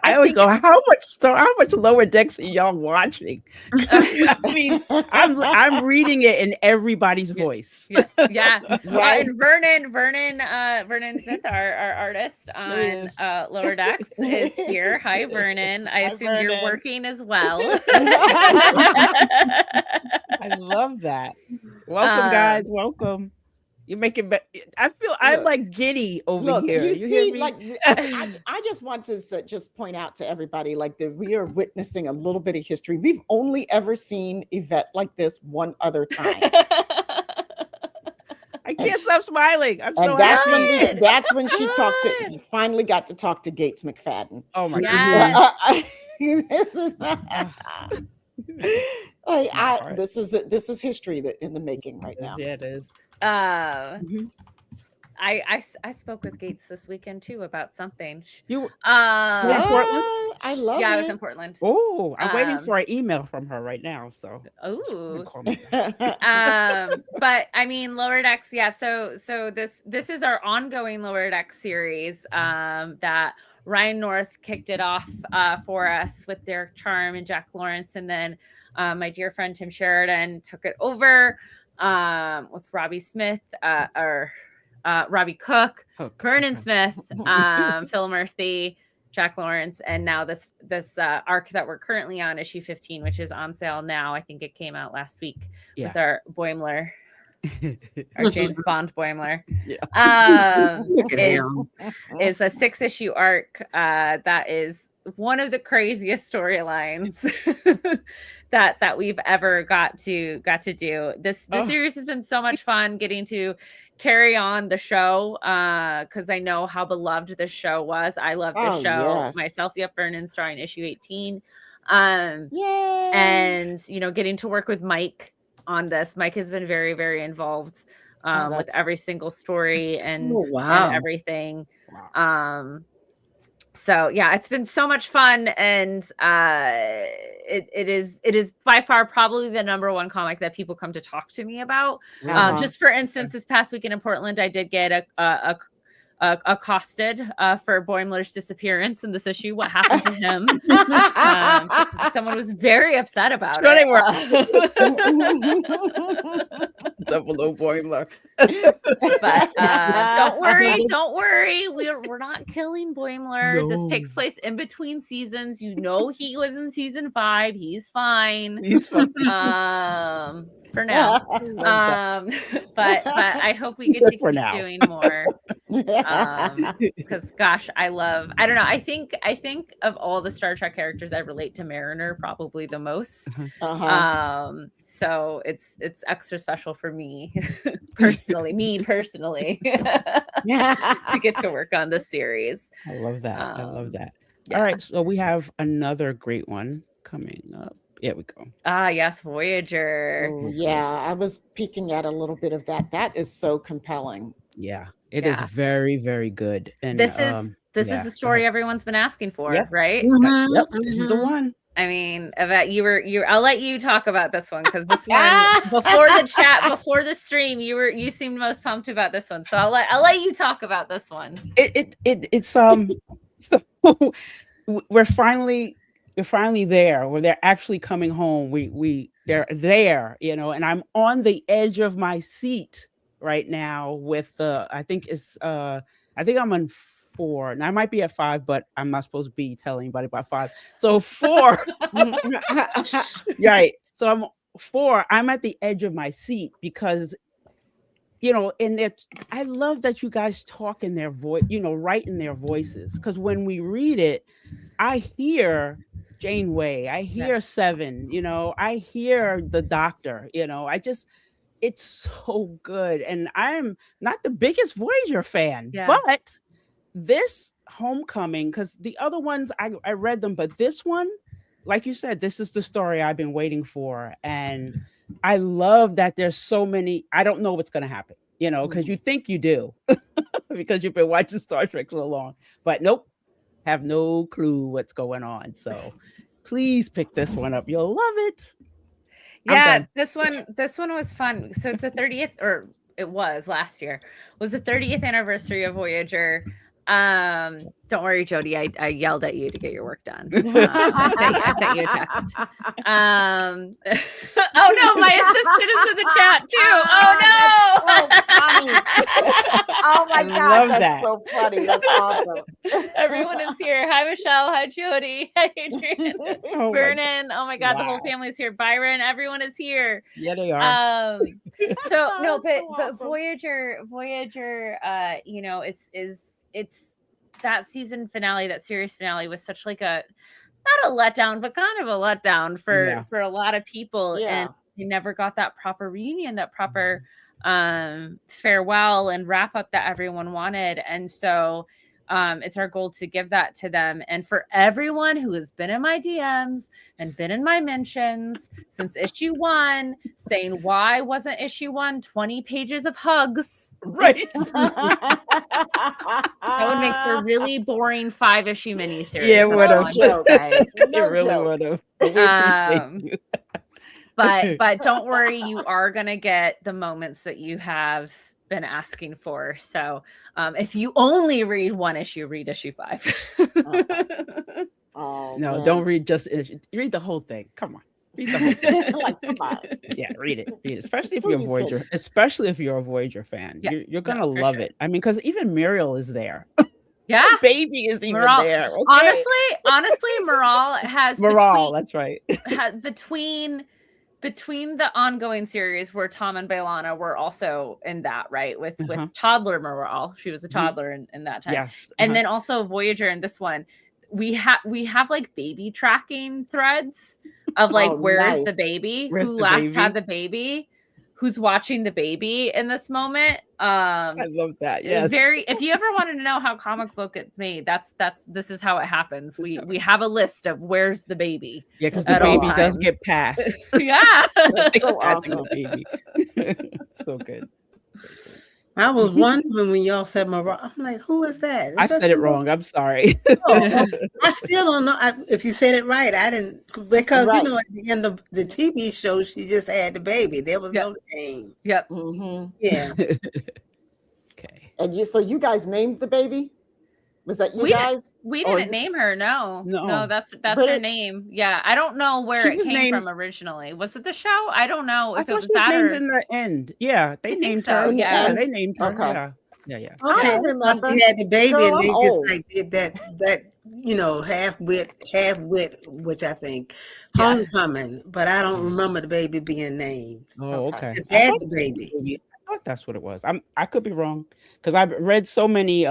I always go, how much Lower Decks are y'all watching? I mean, I'm reading it in everybody's voice.
Yeah. And Vernon Smith, our artist on Lower Decks, is here. Hi, Vernon. I assume you're working as well.
I love that. Welcome, guys. Welcome. You make it better. I'm like giddy over here.
You see, like I just want to just point out to everybody, like that we are witnessing a little bit of history. We've only ever seen Yvette like this one other time.
I can't stop smiling. I'm so
happy. That's when she finally got to talk to Gates McFadden.
Oh my goodness.
This is this is history in the making right now.
Yeah, it is.
I spoke with Gates this weekend too about something.
You were in Portland?
I love it.
I was in Portland.
Oh, I'm waiting for an email from her right now. So
but I mean, Lower Decks, so this is our ongoing Lower Decks series that Ryan North kicked it off for us with Derek Charm and Jack Lawrence, and then my dear friend Tim Sheridan took it over with Robbie Smith Robbie Cook, Vernon Smith, Phil Murphy, Jack Lawrence, and now this arc that we're currently on, issue 15, which is on sale now. I think it came out last week with our Boimler, our James Bond Boimler. Is a 6-issue arc that is one of the craziest storylines that we've ever got to do. This series has been so much fun getting to carry on the show because I know how beloved the show was. I love the show myself. Vernon starring issue 18. And getting to work with Mike on this. Mike has been very, very involved with every single story and everything. So yeah, it's been so much fun, and it is by far probably the number one comic that people come to talk to me about. Just for instance, this past weekend in Portland, I did get accosted for Boimler's disappearance in this issue. What happened to him? Someone was very upset about it.
Double O Boimler.
But don't worry. We're not killing Boimler. No. This takes place in between seasons. You know, he was in season 5. He's fine. For now. But I hope we get to keep doing more. Because gosh, I don't know. I think of all the Star Trek characters, I relate to Mariner probably the most. So it's extra special for me personally, to get to work on this series.
I love that. Yeah. All right, so we have another great one coming up. Here we go.
Yes, Voyager.
Oh, yeah, I was peeking at a little bit of that. That is so compelling.
Yeah, it is very, very good. And
this is the story everyone's been asking for, right?
Yep, this is the one.
I mean, Yvette, I'll let you talk about this one because this one before the stream, you seemed most pumped about this one. So I'll let you talk about this one.
It's so we're finally there, where they're actually coming home. They're there, and I'm on the edge of my seat right now with I think I'm on 4, and I might be at 5, but I'm not supposed to be telling anybody about 5. So 4, right? So I'm 4. I'm at the edge of my seat because, and I love that you guys talk in their voice, write in their voices, because when we read it, I hear Janeway, I hear Seven, I hear the Doctor, it's so good. And I'm not the biggest Voyager fan, but this Homecoming, because the other ones I read them, but this one, like you said, this is the story I've been waiting for. And I love that there's so many. I don't know what's going to happen. you know, because you think you do because you've been watching Star Trek so long, but nope, have no clue what's going on. So please pick this one up. You'll love it.
Yeah, this one was fun. So it's the 30th, or it was last year, was the 30th anniversary of Voyager. Don't worry, Jody, I yelled at you to get your work done. I sent you a text. Oh no, my assistant is in the chat too. Oh no.
Oh my God, that's so funny. That's awesome.
Everyone is here. Hi Michelle, hi Jody, hi Adrian, Vernon. Oh my God, the whole family's here. Byron, everyone is here.
Yeah, they are.
So no, but
awesome.
Voyager, you know, it's that season finale, that series finale was such like a, not a letdown, but kind of a letdown for a lot of people.
Yeah.
And you never got that proper reunion, that proper farewell and wrap up that everyone wanted. And so it's our goal to give that to them. And for everyone who has been in my DMs and been in my mentions since issue 1, saying why wasn't issue 1 20 pages of hugs?
Right.
That would make for a really boring 5-issue miniseries.
Yeah, it would have.
It
really would have. We appreciate you.
But don't worry, you are gonna get the moments that you have been asking for. So if you only read one issue, read issue 5.
Oh,
no,
man.
don't read just issue. Read the whole thing. Come on. Read the whole thing.
Like, come on.
Yeah, read it. Especially if you're a Voyager. Especially if you're a Voyager fan.
Yeah,
you're gonna love it. I mean, because even Muriel is there.
Yeah.
The baby is even
Moral.
there. Okay?
Honestly, Moral has
that's right.
Between the ongoing series where Tom and Bailana were also in that, right? With toddler Moral. She was a toddler in that time.
Yes.
And then also Voyager in this one. We have like baby tracking threads of like where's the baby? Who last had the baby? Who's watching the baby in this moment?
I love that. Yeah.
If you ever wanted to know how comic book gets made, this is how it happens. We have a list of where's the baby.
Yeah, because the baby does get passed.
Yeah.
So awesome.
Baby. So good.
I was wondering when y'all said Moral. I'm like, who is that?
I said it wrong. I'm sorry.
I still don't know if you said it right. I didn't, because you know, at the end of the TV show, she just had the baby. There was no name.
Yep.
Mm-hmm.
Yeah.
Okay.
And so you guys named the baby? Was that you guys?
We didn't name her. No, that's her name. Yeah, I don't know where it came from originally. Was it the show? I don't know if it was that
named
or
in the end. Yeah, they named
so.
her.
Yeah,
they named her.
Okay.
Yeah.
I remember she had the baby, and they just like did that you know, half wit, which I think homecoming. But I don't remember the baby being named.
Oh, okay.
Just had the baby.
I thought that's what it was. I could be wrong because I've read so many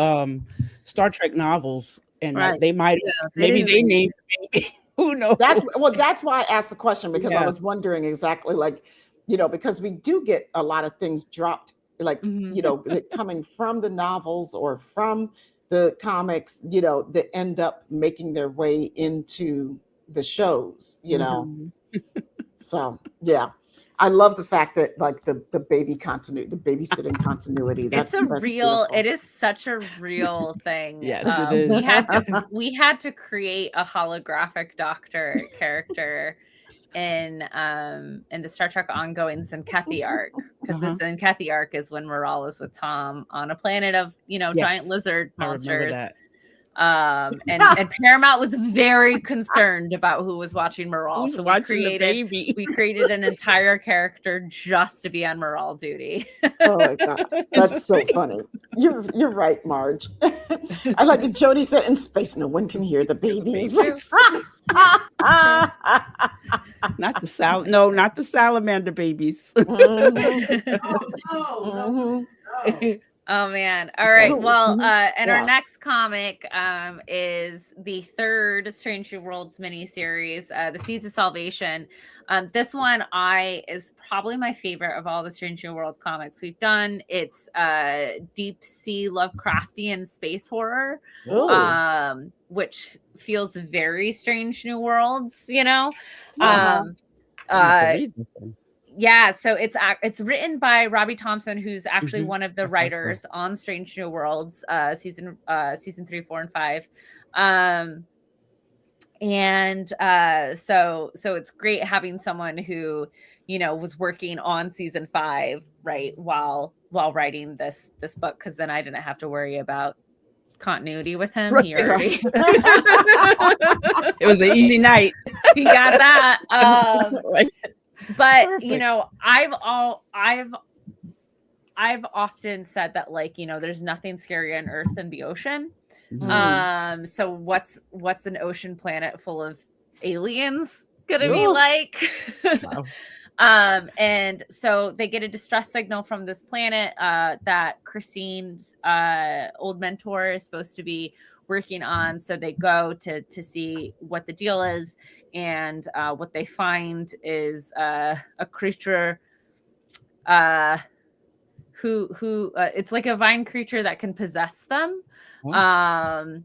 Star Trek novels, and they might maybe they named the baby. Who knows?
That's why I asked the question, because I was wondering exactly, like, you know, because we do get a lot of things dropped, like, you know, coming from the novels or from the comics, you know, that end up making their way into the shows, you know. So yeah. I love the fact that, like, the baby continuity, the babysitting continuity.
It is such a real thing.
Yes, it is.
We had to create a holographic Doctor character in the Star Trek ongoing Zenkethi arc, because the Zenkethi arc is when Moral is with Tom on a planet of, you know, giant lizard monsters. And Paramount was very concerned about who was watching Moral, so we created an entire character just to be on Moral duty.
Oh my God, that's so funny. You're right, Marge. I like it. Jody said, "In space, no one can hear the babies."
Not the salamander babies.
Oh man. All right. Well, and our next comic is the third Strange New Worlds miniseries, The Seeds of Salvation. This one is probably my favorite of all the Strange New Worlds comics we've done. It's deep sea Lovecraftian space horror, which feels very Strange New Worlds, you know. Yeah, so it's written by Robbie Thompson, who's actually one of the writers on Strange New Worlds, season 3, 4, and 5. So it's great having someone who, was working on season 5, right, while writing this book, because then I didn't have to worry about continuity with him. Right. He already
it was an easy night.
He got that.
Right.
But perfect. I've often said that, like, there's nothing scarier on Earth than the ocean. So what's an ocean planet full of aliens gonna be like? Wow. And so they get a distress signal from this planet that Christine's old mentor is supposed to be working on. So they go to see what the deal is, and what they find is a creature who it's like a vine creature that can possess them. But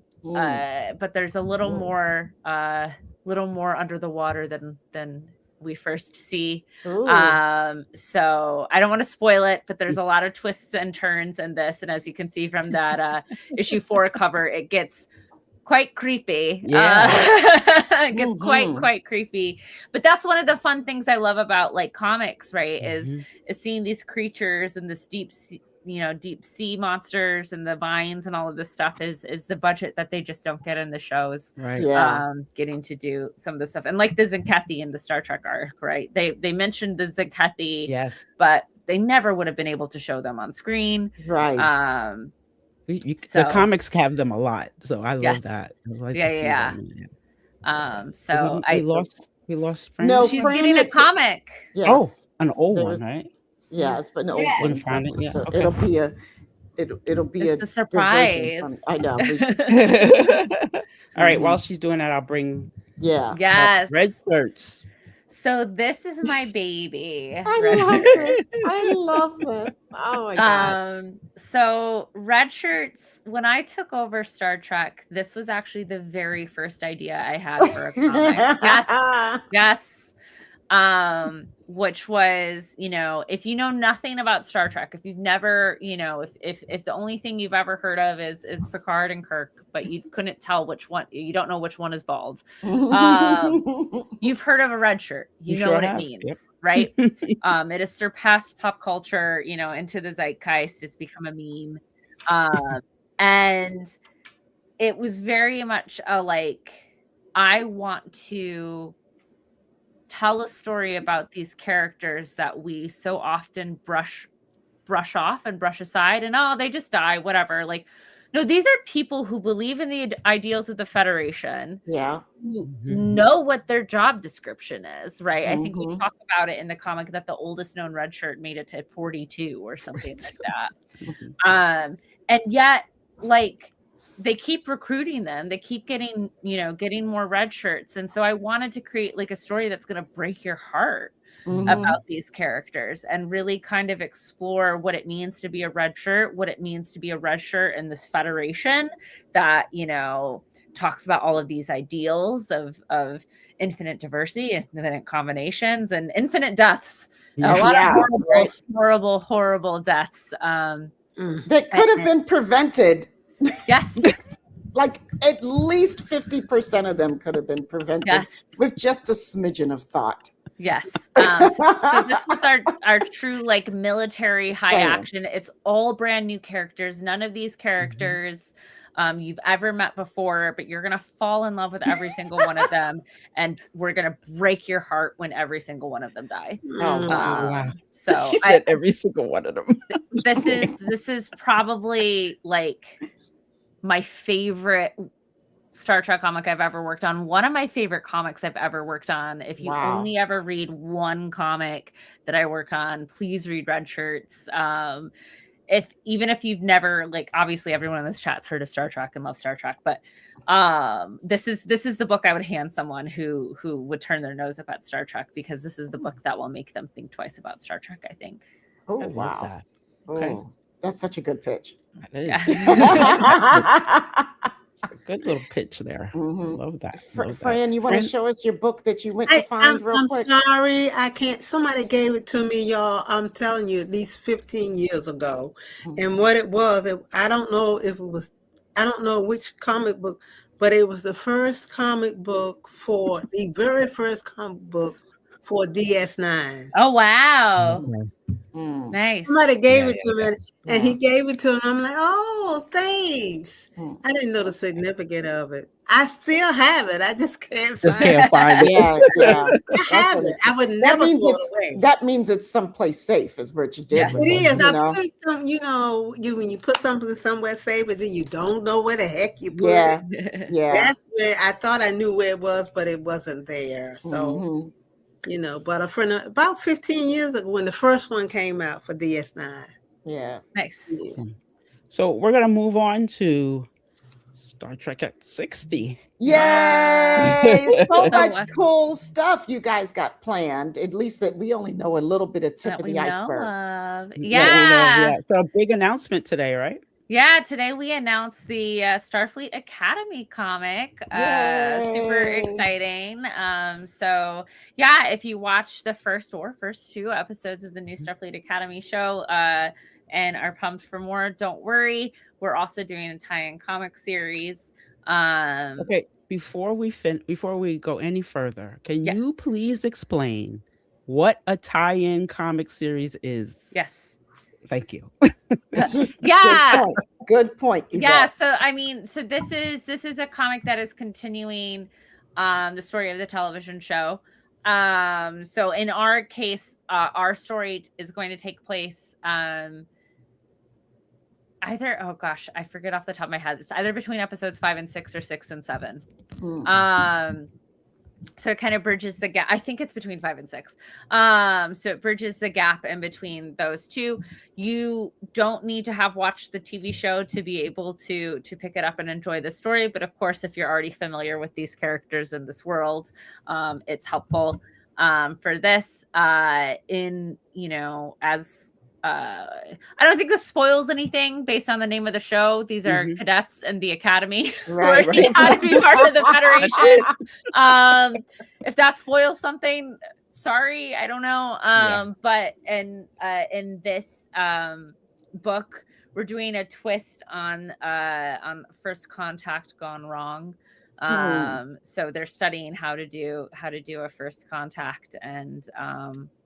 there's a little more under the water than we first see. So I don't want to spoil it, but there's a lot of twists and turns in this, and as you can see from that issue 4 cover, it gets quite creepy. It gets quite creepy. But that's one of the fun things I love about, like, comics, right? Is seeing these creatures and this deep sea monsters and the vines and all of this stuff is the budget that they just don't get in the shows. Right. Yeah. Getting to do some of the stuff, and like the Zenkethi in the Star Trek arc, right? They mentioned the Zenkethi, yes, but they never would have been able to show them on screen. Right.
The comics have them a lot, so I love that. I like
so
we lost Fran.
No, she's getting a comic.
Yes. Oh, an old one, right?
Yes, but no, one. So
okay.
It'll be
a surprise.
I know.
All right, while she's doing that, I'll bring
yes
red shirts.
So this is my baby.
I love this. Oh my god.
So red shirts, when I took over Star Trek, this was actually the very first idea I had for a comic. Yes. Which was, if you know nothing about Star Trek, if you've never, if the only thing you've ever heard of is Picard and Kirk, but you couldn't tell which one, you don't know which one is bald. You've heard of a red shirt, you know what it means, right? It has surpassed pop culture, into the zeitgeist. It's become a meme. And it was very much I want to tell a story about these characters that we so often brush off and brush aside, and they just die, whatever. Like, no, these are people who believe in the ideals of the Federation.
Yeah.
Who know what their job description is, right? I think we talk about it in the comic that the oldest known red shirt made it to 42 or something like that. And yet, like, they keep recruiting them. They keep getting more red shirts. And so I wanted to create like a story that's going to break your heart about these characters and really kind of explore what it means to be a red shirt, what it means to be a red shirt in this Federation that, talks about all of these ideals of infinite diversity, infinite combinations, and infinite deaths. A lot of horrible deaths.
That could have been prevented.
Yes.
Like at least 50% of them could have been prevented with just a smidgen of thought.
Yes. So this was our true like military high action. It's all brand new characters. None of these characters you've ever met before, but you're going to fall in love with every single one of them. And we're going to break your heart when every single one of them die.
Oh, wow.
So
she said every single one of them.
This is probably like my favorite Star Trek comic I've ever worked on. One of my favorite comics I've ever worked on. If you only ever read one comic that I work on, please read Red Shirts. Even if you've never, like, obviously everyone in this chat's heard of Star Trek and loves Star Trek, but this is the book I would hand someone who would turn their nose up at Star Trek, because this is the book that will make them think twice about Star Trek, I think.
Oh, wow. Okay. That's such a good pitch.
It is. Good little pitch there. Love that.
Fran, you want to show us your book that you went to find real quick?
I'm sorry, I can't. Somebody gave it to me, y'all. I'm telling you, at least 15 years ago. And what it was, I don't know if it was, I don't know which comic book, but it was the first comic book the very first comic book for DS9.
Oh, wow. Nice.
Somebody gave it to me, and he gave it to him. I'm like, oh, thanks. I didn't know the significance of it. I still have it. I just can't
find it.
Yeah. I have it. I would never throw it away.
That means it's someplace safe, is what you did.
Yes, it is. I put some, when you put something somewhere safe, but then you don't know where the heck you put it.
Yeah.
That's where I thought I knew where it was, but it wasn't there. So. But a friend about 15 years ago when the first one came out for DS9.
Yeah.
Nice.
So we're going to move on to Star Trek at 60.
Yay! So much cool stuff you guys got planned. At least that we only know a little bit of tip of the iceberg.
Yeah.
So a big announcement today, right?
Yeah, today we announced the Starfleet Academy comic. Super exciting. So yeah, if you watch the first two episodes of the new Starfleet Academy show and are pumped for more, don't worry. We're also doing a tie-in comic series.
Okay, before we go any further, can you please explain what a tie-in comic series is?
Yes.
Thank you.
Yeah.
Good point.
Yeah. So this is a comic that is continuing the story of the television show. So in our case, our story is going to take place either, oh gosh, I forget off the top of my head. It's either between episodes 5 and 6 or 6 and 7. So it kind of bridges the gap. I think it's between 5 and 6. So it bridges the gap in between those two. You don't need to have watched the TV show to be able to pick it up and enjoy the story. But of course, if you're already familiar with these characters in this world, it's helpful for this. I don't think this spoils anything based on the name of the show. These are cadets in the academy.
Right.
You have to be part of the Federation. If that spoils something, sorry, I don't know. But in this book, we're doing a twist on First Contact gone wrong. So they're studying how to do a first contact, and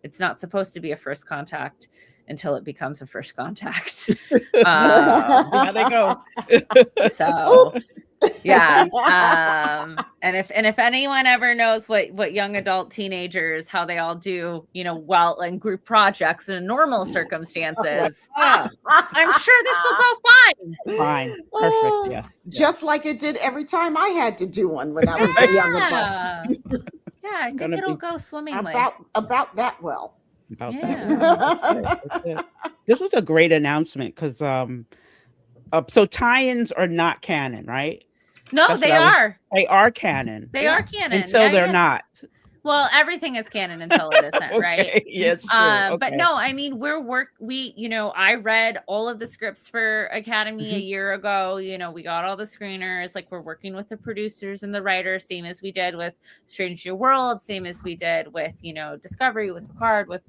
it's not supposed to be a first contact until it becomes a first contact.
There they go.
So, yeah. And if anyone ever knows what young adult teenagers, how they all do, well in group projects in normal circumstances, I'm sure this will go fine.
Fine. Perfect. Yeah.
Just like it did every time I had to do one when I was a young adult.
Yeah, I think it'll go swimmingly.
About that well.
That's it. This was a great announcement because so tie-ins are not canon, right?
No, they are.
They are canon.
They are canon
until they're not.
Well, everything is canon until it isn't,
okay.
right?
Yes. Okay.
But no, I read all of the scripts for Academy a year ago. We got all the screeners. Like, we're working with the producers and the writers, same as we did with Strange New World, same as we did with Discovery, with Picard, with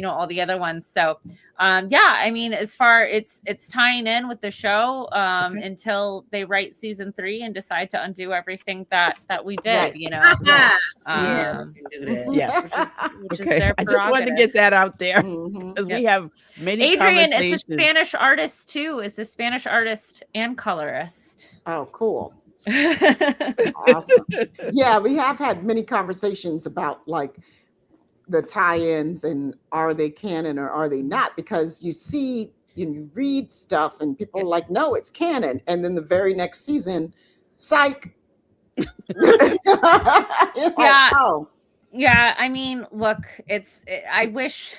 all the other ones. So as far it's tying in with the show until they write season 3 and decide to undo everything that we did.
Yes,
which is their prerogative.
I just wanted to get that out there because we have many
Adrian,
conversations.
it's a Spanish artist too. Is a Spanish artist and colorist.
Oh, cool. Awesome. Yeah, we have had many conversations about like the tie-ins and are they canon or are they not? Because you read stuff and people are like, no, it's canon. And then the very next season, psych.
Yeah, I mean, look, I wish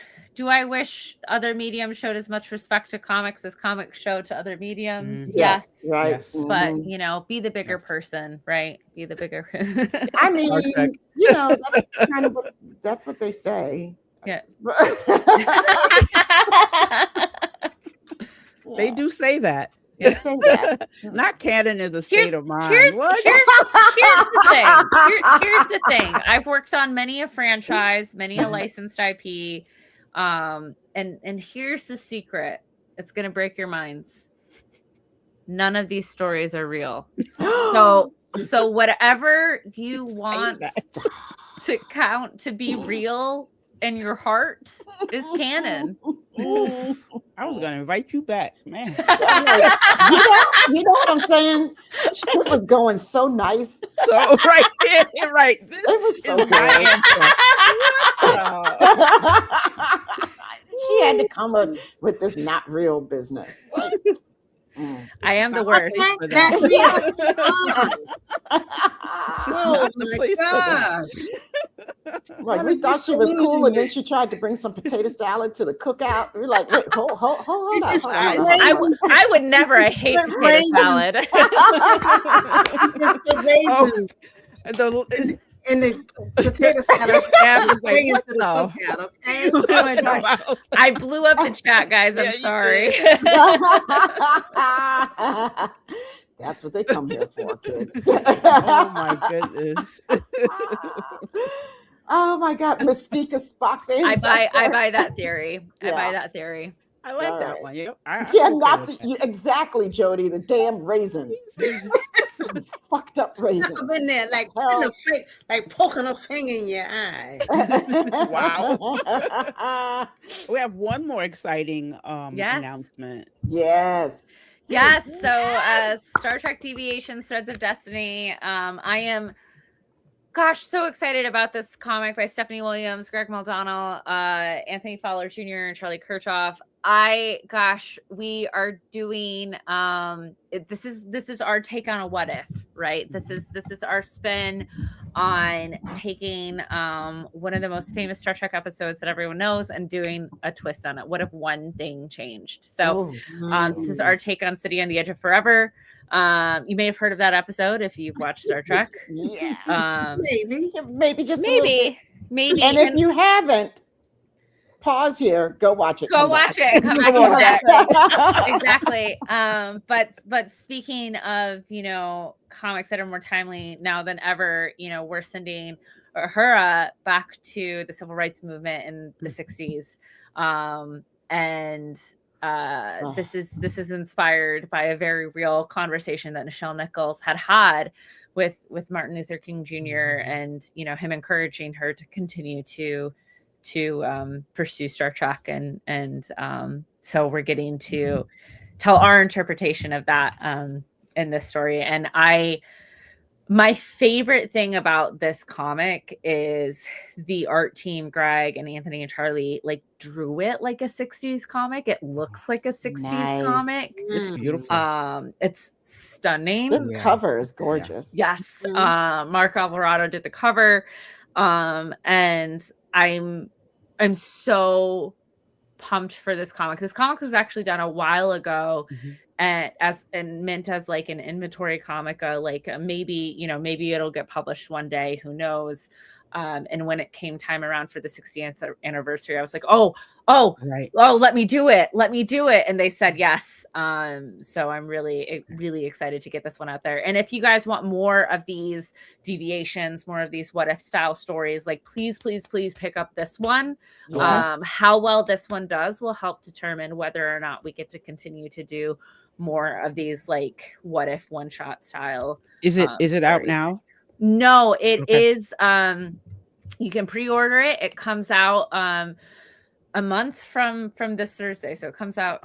other mediums showed as much respect to comics as comics show to other mediums. Yes.
Right.
Yes.
But, be the bigger person, right? Be the bigger.
I mean, that's kind of that's what they say.
Yes.
They do say that.
They say that.
Not canon is a state of mind.
Here's the thing. Here's the thing. I've worked on many a franchise, many a licensed IP. And here's the secret. It's gonna break your minds. None of these stories are real. So whatever you want to count to be real in your heart is canon.
I was gonna invite you back, man.
You know what I'm saying? Shit was going so nice.
So right.
It was so good. She had to come up with this not real business. Like,
I am the worst.
Oh my gosh.
Like, we thought she was cool, and then she tried to bring some potato salad to the cookout. We're like, wait, hold up.
I would never. I hate potato salad.
And the potato salad is like, what the cookout, okay?
I blew up the chat, guys. I'm sorry.
That's what they come here for, kid.
Oh my goodness.
Oh my God, Mystique is Spock's ancestor.
I buy that theory. I buy that theory.
I like that one. Yep.
Exactly, Jody. The damn raisins. Fucked up raisins.
I've been there, like in the face, like poking a finger in your eye.
Wow. We have one more exciting announcement.
Yes.
So Star Trek Deviations, Threads of Destiny. I am so excited about this comic by Stephanie Williams, Greg Maldonado, Anthony Fowler Jr., and Charlie Kirchhoff. We are doing this is our take on a what if, right? This is our spin on taking one of the most famous Star Trek episodes that everyone knows and doing a twist on it. What if one thing changed? So this is our take on City on the Edge of Forever. You may have heard of that episode if you've watched Star Trek.
Yeah. Maybe just
maybe.
And if you haven't, pause here, go watch it.
Come back. Exactly. But speaking of, comics that are more timely now than ever, we're sending Uhura back to the civil rights movement in the 60s. This is inspired by a very real conversation that Nichelle Nichols had with Martin Luther King Jr. and him encouraging her to continue to pursue Star Trek, and so we're getting to tell our interpretation of that in this story. And my favorite thing about this comic is the art team, Greg and Anthony and Charlie, drew it like a 60s comic. It looks like a 60s comic.
It's beautiful.
It's stunning.
This cover is gorgeous.
Yes. Mark Alvarado did the cover. And I'm so pumped for this comic. This comic was actually done a while ago, and meant as like an inventory comic, maybe it'll get published one day, who knows. And when it came time around for the 60th anniversary, I was like, let me do it. And they said yes. So I'm really, really excited to get this one out there. And if you guys want more of these deviations, more of these what if style stories, please pick up this one. Yes. How well this one does will help determine whether or not we get to continue to do more of these what if one shot style.
Is it
stories.
Out now?
No, it is. You can pre-order it. It comes out a month from this Thursday, so it comes out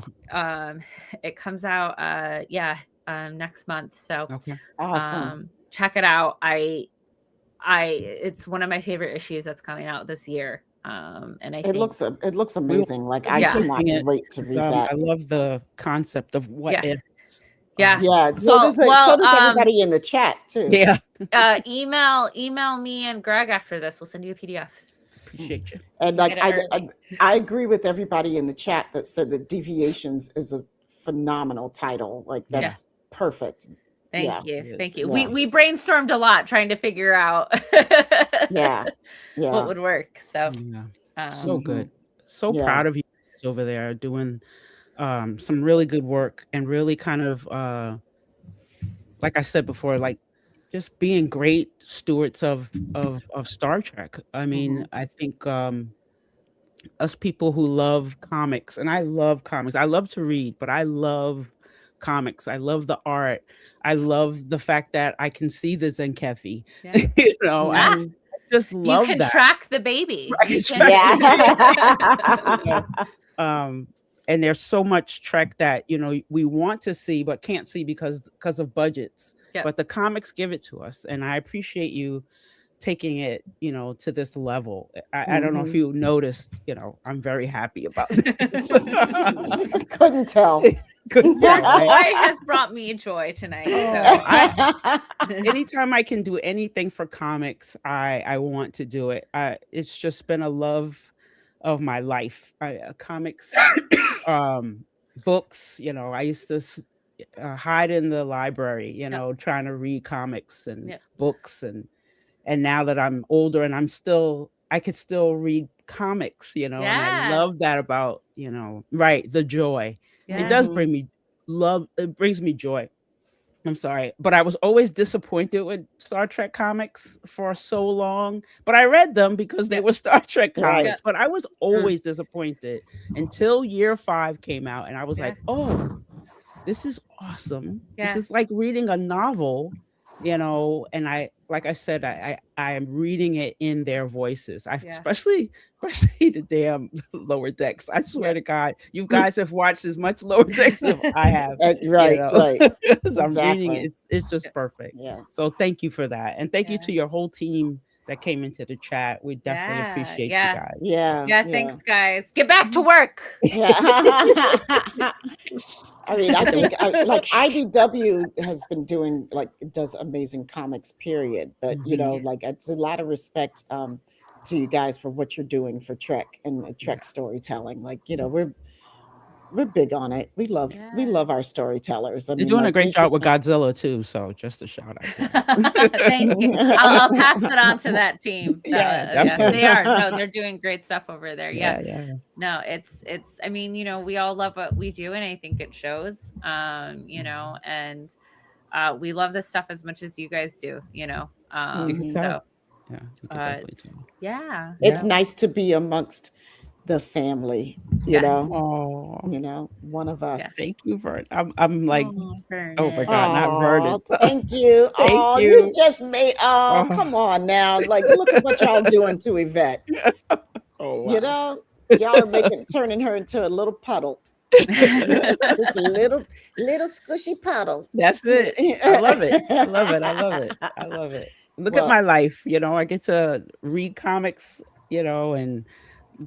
next month. So
awesome.
Check it out. It's one of my favorite issues that's coming out this year. And I think
it looks amazing. I cannot wait to read that.
I love the concept of what if.
Yeah.
So does everybody in the chat too.
Yeah.
Email me and Greg after this. We'll send you a PDF.
Appreciate you.
And I agree with everybody in the chat that said that Deviations is a phenomenal title. That's perfect.
Thank you. Yeah. We brainstormed a lot trying to figure out what would work. So
so good. So proud of you over there doing some really good work, and really kind of, like I said before, like just being great stewards of Star Trek. I mean, I think us people who love comics, and I love comics. I love to read, but I love comics. I love the art. I love the fact that I can see the Zenkefi. You know, I just love
you can
that.
track the baby.
And there's so much Trek that, you know, we want to see but can't see because of budgets. But the comics give it to us, and I appreciate you taking it, you know, to this level. I don't know if you noticed, you know, I'm very happy about this.
Couldn't tell.
Couldn't tell.
Joy has brought me joy tonight. So.
Anytime I can do anything for comics, I want to do it. It's just been a love of my life. Comics, books, you know, I used to hide in the library, you know, trying to read comics and books, and now that I'm older and I could still read comics, you know, and I love that about, you know, the joy. It does bring me love. It brings me joy. I'm sorry, but I was always disappointed with Star Trek comics for so long, but I read them because they were Star Trek comics, but I was always disappointed until year 5 came out, and I was like, oh, this is awesome. This is like reading a novel, you know, and like I said, I am reading it in their voices. Especially the damn Lower Decks. I swear to God, you guys have watched as much Lower Decks as I have.
Right.
I'm reading it. It's just perfect. So thank you for that. And thank you to your whole team that came into the chat. We definitely appreciate you guys.
Yeah.
Thanks, guys. Get back to work.
I mean, I think like IDW has been doing does amazing comics, period. But you know, like it's a lot of respect to you guys for what you're doing for Trek and Trek storytelling. Like, you know, we're big on it. We love our storytellers. I
They're doing a great job with Godzilla too. So just a shout out.
Thank you. I'll pass it on to that team. They are. No, they're doing great stuff over there. No, it's. I mean, you know, we all love what we do, and I think it shows. You know, and we love this stuff as much as you guys do. You know, so
it's nice to be amongst the family, you know. You know, one of us.
Thank you, Vern. I'm like, oh my God, not Vernon.
Thank you.
Thank you.
You just made. Come on now, like look at what y'all doing to Yvette.
Wow.
You know, y'all are turning her into a little puddle. Just a little squishy puddle.
That's it. I love it. I love it. Look at my life. You know, I get to read comics, you know, and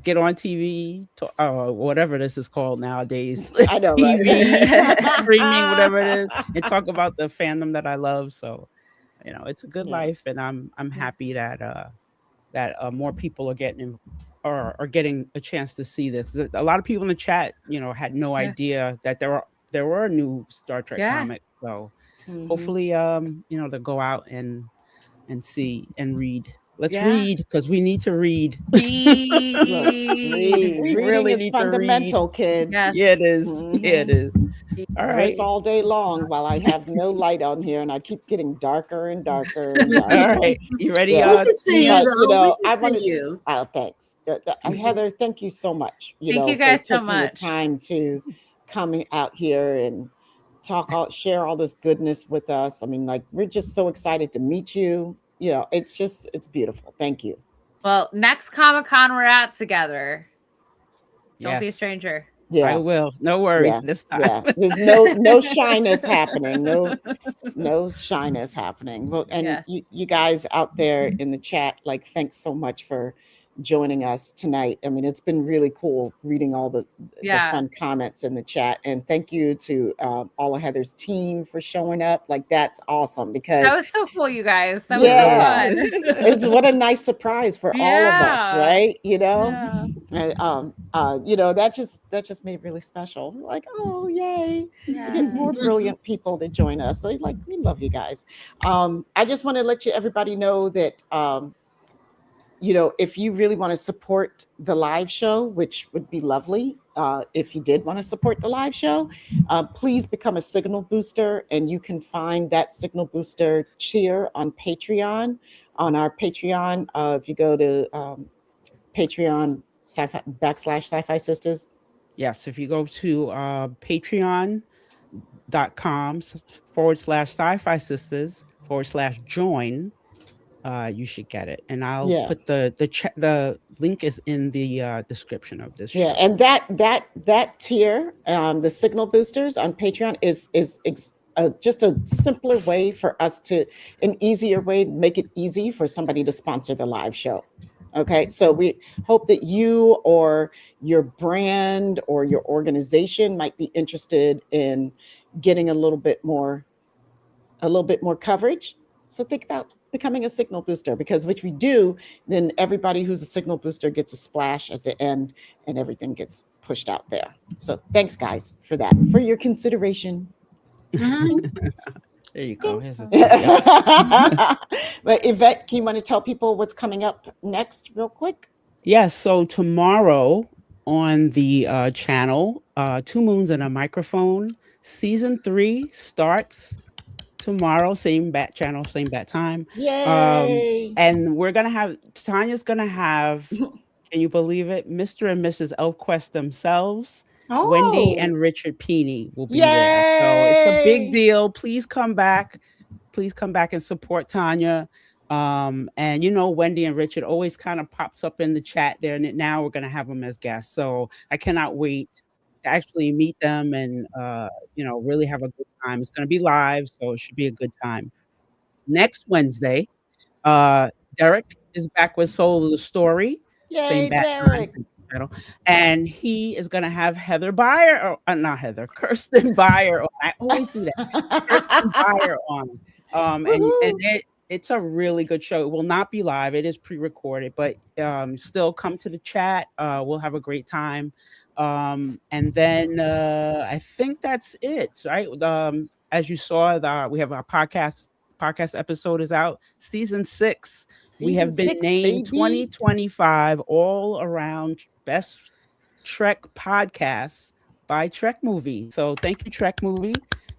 get on TV, whatever this is called nowadays.
I know,
TV, streaming, whatever it is, and talk about the fandom that I love. So, you know, it's a good life, and I'm happy that more people are getting a chance to see this. A lot of people in the chat, you know, had no idea that there were new Star Trek comics. So hopefully, you know, they'll go out and see and read. Let's read, because we need to read.
Reading really is fundamental, kids.
Yeah, it is. Yeah, it is. All right.
All day long while I have no light on here, and I keep getting darker and darker.
All right, you ready?
We can see you, though. I want
you. Oh, thanks, Heather. Thank you so much.
Thank you guys so much.
The time to come out here and share all this goodness with us. I mean, like, we're just so excited to meet you. You know, it's beautiful. Thank you.
Well, next Comic-Con we're at together. Don't be a stranger.
Yeah,
I will. No worries this time.
Yeah, there's no shyness happening. No shyness happening. Well, and you guys out there in the chat, like, thanks so much for joining us tonight. I mean, it's been really cool reading all the fun comments in the chat, and thank you to all of Heather's team for showing up. Like, that's awesome, because
that was so cool, you guys. That was so fun.
It's what a nice surprise for all of us, right? You know, and you know, that just made it really special. Like, oh yay, we get more brilliant people to join us. So, like, we love you guys. I just want to let everybody know that you know, if you really want to support the live show, which would be lovely,
if you did want to support the live show, please become a signal booster, and you can find that signal booster cheer on Patreon. On our Patreon, if you go to Patreon /SyFy Sistas.
Yes, if you go to patreon.com/SyFy Sistas /join, you should get it, and I'll put the link is in the description of this show.
Yeah, and that tier, the signal boosters on Patreon is just a simpler way for us to, an easier way to make it easy for somebody to sponsor the live show. Okay, so we hope that you or your brand or your organization might be interested in getting a little bit more coverage. So think about becoming a signal booster, because if we do, then everybody who's a signal booster gets a splash at the end and everything gets pushed out there. So thanks, guys, for that, for your consideration.
There you go.
But Yvette, can you want to tell people what's coming up next real quick?
Yes. So tomorrow on the channel, 2 Moons and a Microphone, season 3 starts tomorrow, same bat channel, same bat time.
Yay!
And we're gonna have, Tanya's gonna have, can you believe it, Mr. and Mrs. Elfquest themselves. Wendy and Richard Peeney will be there. So it's a big deal. Please come back. Please come back and support Tanya. And Wendy and Richard always kind of pops up in the chat there, and now we're gonna have them as guests. So I cannot wait to actually meet them and really have a good time. It's going to be live, so it should be a good time. Next Wednesday, Derek is back with Soul of the Story.
Yay,
same
Derek!
And he is going to have Kirsten Beyer. I always do that. Kirsten Beyer on. And it's a really good show. It will not be live. It is pre-recorded, but still come to the chat. We'll have a great time. And then I think that's it, right? As you saw, we have our podcast episode is out. Season 6. We have been named 2025 all around best Trek podcasts by Trek Movie. So thank you, Trek Movie.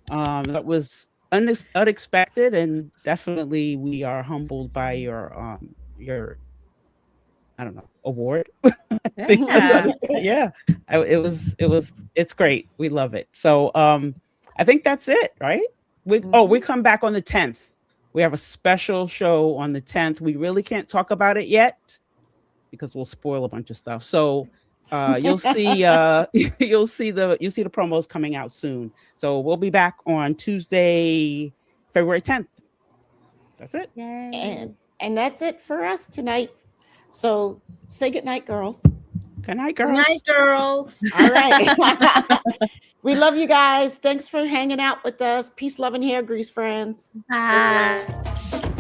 That was unexpected, and definitely we are humbled by your award. It's great. We love it. So I think that's it, right? We come back on the 10th. We have a special show on the 10th. We really can't talk about it yet because we'll spoil a bunch of stuff. So you'll see the promos coming out soon. So we'll be back on Tuesday, February 10th. That's it.
And that's it for us tonight. So say good night, girls.
Good night, girls.
Good night, girls.
All right. We love you guys. Thanks for hanging out with us. Peace, love, and hair grease, friends.
Bye.